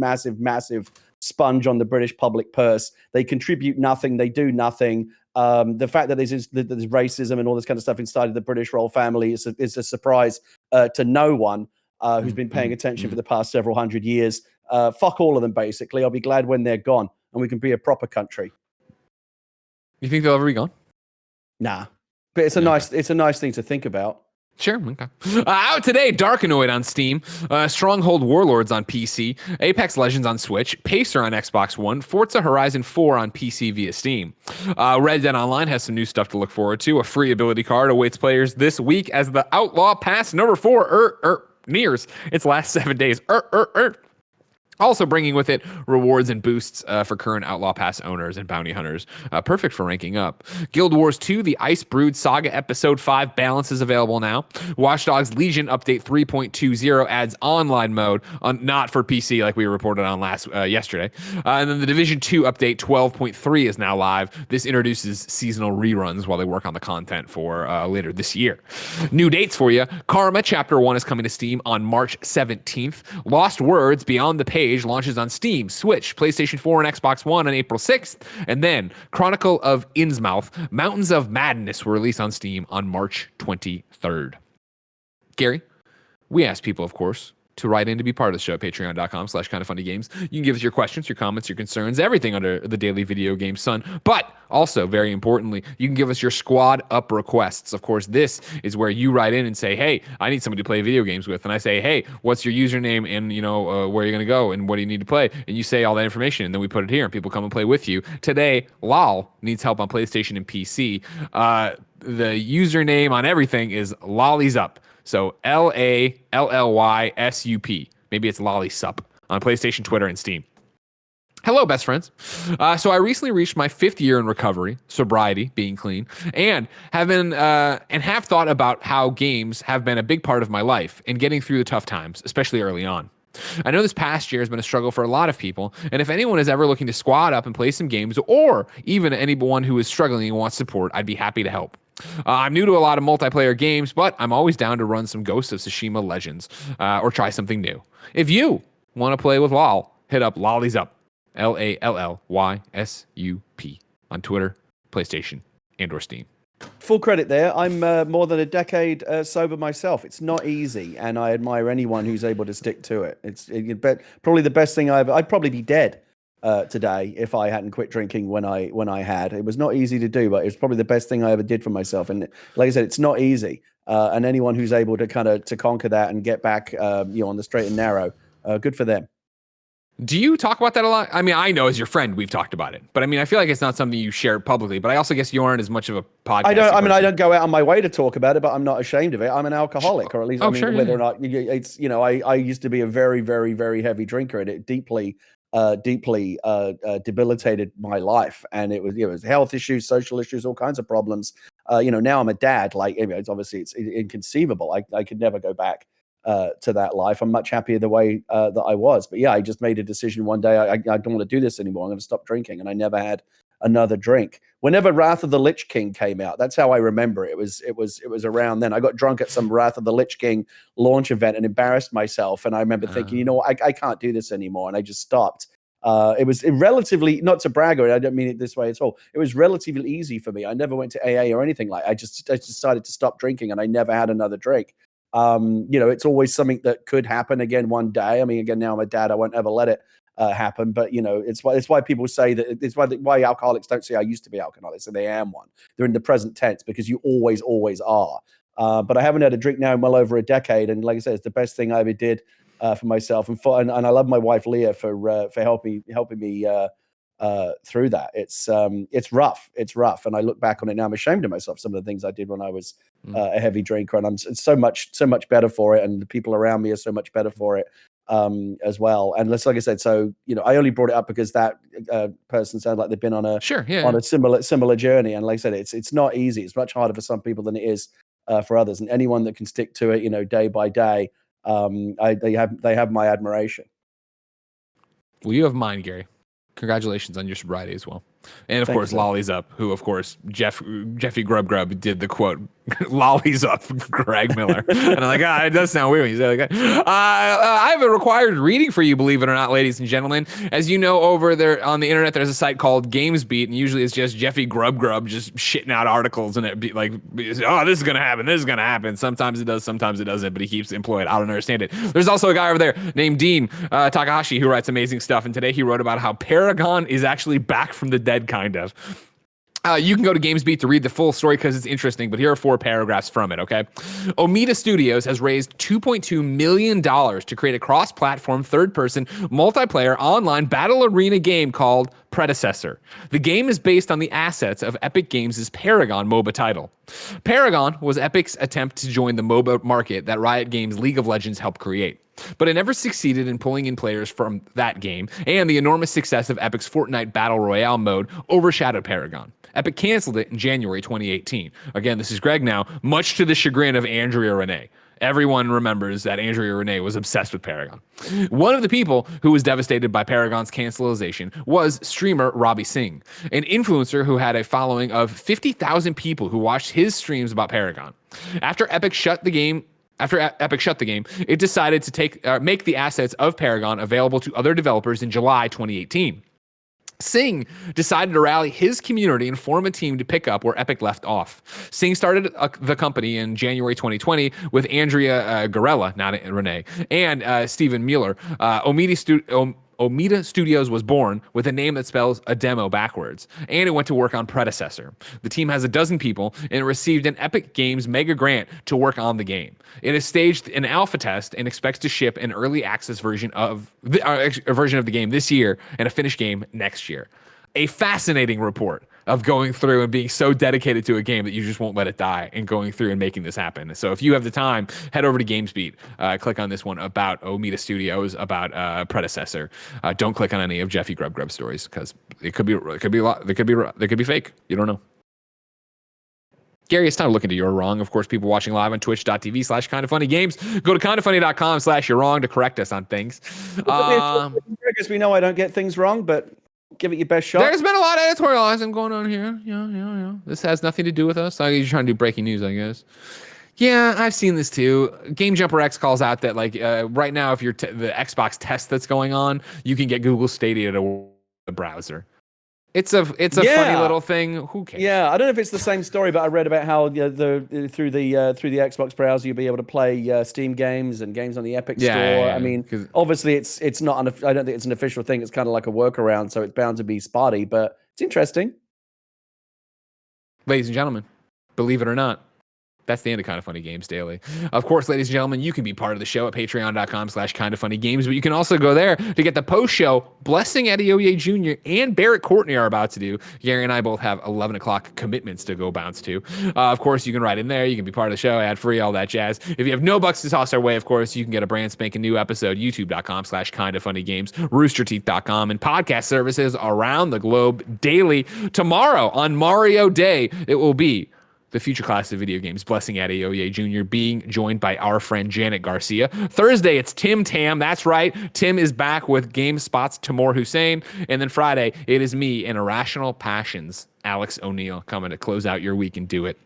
sponge on the British public purse. They contribute nothing. They do nothing. The fact that there's racism and all this kind of stuff inside of the British royal family is a surprise to no one who's been paying attention for the past several hundred years. Fuck all of them, basically. I'll be glad when they're gone and we can be a proper country. You think they'll ever be gone? Nah, but it's a nice thing to think about. Sure. Okay. Out today, Darkanoid on Steam, Stronghold Warlords on PC, Apex Legends on Switch, Pacer on Xbox One, Forza Horizon 4 on PC via Steam. Red Dead Online has some new stuff to look forward to. A free ability card awaits players this week as the Outlaw Pass number 4 nears its last 7 days. Also bringing with it rewards and boosts for current Outlaw Pass owners and bounty hunters. Perfect for ranking up. Guild Wars 2, the Ice Brood Saga Episode 5 balance is available now. Watch Dogs Legion Update 3.20 adds online mode, not for PC like we reported on yesterday. And then the Division 2 Update 12.3 is now live. This introduces seasonal reruns while they work on the content for later this year. New dates for you. Karma Chapter 1 is coming to Steam on March 17th. Lost Words Beyond the Page launches on Steam, Switch, PlayStation 4, and Xbox One on April 6th. And then Chronicle of Innsmouth, Mountains of Madness will release on Steam on March 23rd. Gary, we asked people, of course, to write in to be part of the show, patreon.com/kindoffunnygames. You can give us your questions, your comments, your concerns, everything under the daily video game sun. But also, very importantly, you can give us your squad up requests. Of course, this is where you write in and say, hey, I need somebody to play video games with. And I say, hey, what's your username and, where are you going to go and what do you need to play? And you say all that information and then we put it here and people come and play with you. Today, Lal needs help on PlayStation and PC. The username on everything is lallysup. So LALLYSUP. Maybe it's lallysup on PlayStation, Twitter, and Steam. Hello, best friends. So I recently reached my 5th year in recovery, sobriety, being clean, and have thought about how games have been a big part of my life in getting through the tough times, especially early on. I know this past year has been a struggle for a lot of people, and if anyone is ever looking to squad up and play some games, or even anyone who is struggling and wants support, I'd be happy to help. I'm new to a lot of multiplayer games, but I'm always down to run some Ghost of Tsushima Legends or try something new. If you want to play with Lal, hit up lallysup, LALLYSUP on Twitter, PlayStation, and/or Steam. Full credit there. I'm more than a decade sober myself. It's not easy, and I admire anyone who's able to stick to it. Probably the best thing I'd probably be dead today if I hadn't quit drinking when I had. It was not easy to do, but it's probably the best thing I ever did for myself. And like I said, it's not easy. And anyone who's able to to conquer that and get back on the straight and narrow, good for them. Do you talk about that a lot? I mean, I know as your friend we've talked about it, but I mean, I feel like it's not something you share publicly. But I also guess you aren't as much of a podcast. I don't go out on my way to talk about it, but I'm not ashamed of it. I'm an alcoholic, or at least whether or not it's I used to be a very, very, very heavy drinker, and it deeply deeply debilitated my life, and it was health issues, social issues, all kinds of problems. Now I'm a dad. Like, it's inconceivable. I could never go back to that life. I'm much happier the way that I was. But yeah, I just made a decision one day. I don't want to do this anymore. I'm going to stop drinking, and I never had another drink. Whenever Wrath of the Lich King came out, that's how I remember it. It was around then. I got drunk at some Wrath of the Lich King launch event and embarrassed myself. And I remember thinking, I can't do this anymore, and I just stopped. It was relatively, not to brag, or I don't mean it this way at all. It was relatively easy for me. I never went to AA or anything like. I just decided to stop drinking, and I never had another drink. It's always something that could happen again one day. I mean, again, now I'm a dad, I won't ever let it happen. But it's why people say that. It's why alcoholics don't say I used to be alcoholics, and they am one. They're in the present tense because you always are. But I haven't had a drink now in well over a decade, and like I said, it's the best thing I ever did for myself, and I love my wife Leah for helping me through that. It's rough, and I look back on it now. I'm ashamed of myself. Some of the things I did when I was a heavy drinker, and it's so much better for it, and the people around me are so much better for it as well. And like I said, so I only brought it up because that person sounded like they've been on a similar journey, and like I said, it's not easy. It's much harder for some people than it is for others, and anyone that can stick to it, day by day, they have my admiration. Well, you have mine, Gary. Congratulations on your sobriety as well. And of course, Lollies Up, who of course Jeffy Grub did the quote, Lollies Up, Greg Miller. And I'm like, it does sound weird when you say it like that. I have a required reading for you, believe it or not, ladies and gentlemen. As you know, over there on the internet, there's a site called GamesBeat, and usually it's just Jeffy Grub just shitting out articles, and it be like, oh, this is gonna happen. Sometimes it does, sometimes it doesn't, but he keeps employed. I don't understand it. There's also a guy over there named Dean Takahashi who writes amazing stuff, and today he wrote about how Paragon is actually back from the dead, kind of. You can go to GamesBeat to read the full story because it's interesting, but here are 4 paragraphs from it, okay? Omida Studios has raised $2.2 million to create a cross-platform, third-person, multiplayer, online battle arena game called Predecessor. The game is based on the assets of Epic Games' Paragon MOBA title. Paragon was Epic's attempt to join the MOBA market that Riot Games' League of Legends helped create. But it never succeeded in pulling in players from that game, and the enormous success of Epic's Fortnite Battle Royale mode overshadowed Paragon. Epic canceled it in January 2018. Again, this is Greg now, much to the chagrin of Andrea Renee. Everyone remembers that Andrea Renee was obsessed with Paragon. One of the people who was devastated by Paragon's cancellation was streamer Robbie Singh, an influencer who had a following of 50,000 people who watched his streams about Paragon. After Epic shut the game, it decided to make the assets of Paragon available to other developers in July 2018. Singh decided to rally his community and form a team to pick up where Epic left off. Singh started the company in January 2020 with Andrea Garella, not Renee, and Stephen Mueller. Omida Studios was born with a name that spells a demo backwards, and it went to work on Predecessor. The team has 12 people, and it received an Epic Games mega grant to work on the game. It has staged an alpha test and expects to ship an early access version of the game this year and a finished game next year. A fascinating report of going through and being so dedicated to a game that you just won't let it die, and going through and making this happen. So if you have the time, head over to GamesBeat, click on this one about Omida Studios, about Predecessor. Don't click on any of Jeffy Grub stories, because it could be a lot. They could be fake. You don't know. Gary, it's time to look into You're Wrong. Of course, people watching live on twitch.tv/kindoffunnygames. Go to kindoffunny.com/you're wrong to correct us on things. I guess we know I don't get things wrong, but give it your best shot. There's been a lot of editorializing going on here. Yeah. This has nothing to do with us. You're trying to do breaking news, I guess. Yeah, I've seen this too. Game Jumper X calls out that right now, if you're the Xbox test that's going on, you can get Google Stadia to the browser. It's a funny little thing. Who cares? Yeah, I don't know if it's the same story, but I read about how through the Xbox browser you'll be able to play Steam games and games on the Epic Store. Yeah, I mean, obviously it's not. I don't think it's an official thing. It's kind of like a workaround, so it's bound to be spotty, but it's interesting. Ladies and gentlemen, believe it or not, That's the end of Kind of Funny Games Daily. Of course, ladies and gentlemen, you can be part of the show at patreon.com/kindoffunnygames, but you can also go there to get the post-show blessing Adeoye Jr. and Barrett Courtney are about to do. Gary and I both have 11 o'clock commitments to go bounce to. Of course, you can write in there. You can be part of the show, ad-free, all that jazz. If you have no bucks to toss our way, of course, you can get a brand spanking new episode, youtube.com/kindoffunnygames, roosterteeth.com, and podcast services around the globe daily. Tomorrow on Mario Day, it will be the future class of video games, blessing Adeoye Jr. being joined by our friend Janet Garcia. Thursday, it's Tim Tam. That's right. Tim is back with GameSpot's Timur Hussein. And then Friday, it is me and Irrational Passions, Alex O'Neill, coming to close out your week and do it.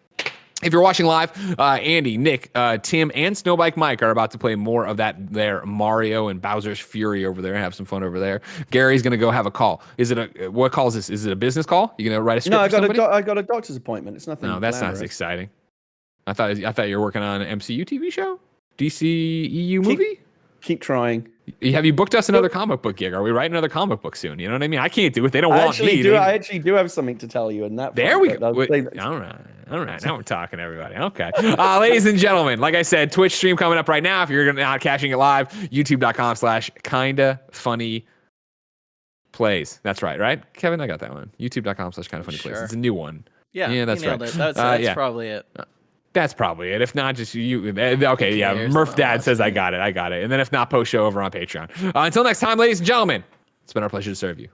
If you're watching live, Andy, Nick, Tim, and Snowbike Mike are about to play more of that there Mario and Bowser's Fury over there and have some fun over there. Gary's going to go have a call. Is it what call is this? Is it a business call? You going to write a script? No, I got a doctor's appointment. It's nothing. No, that's not as exciting. I thought you were working on an MCU TV show? DCEU movie? Keep trying. Have you booked us another comic book gig? Are we writing another comic book soon? You know what I mean? I can't do it. They don't want me. I actually do have something to tell you in that. There we go. All right. Now we're talking, everybody. Okay. Ladies and gentlemen, like I said, Twitch stream coming up right now. If you're not catching it live, youtube.com/kindafunnyplays. That's right? Kevin, I got that one. youtube.com/kindafunnyplays. Sure. It's a new one. Yeah, that's right. That's probably it. That's probably it. If not, just you. Okay, yeah. Murph Dad says I got it. And then if not, post show over on Patreon. Until next time, ladies and gentlemen, it's been our pleasure to serve you.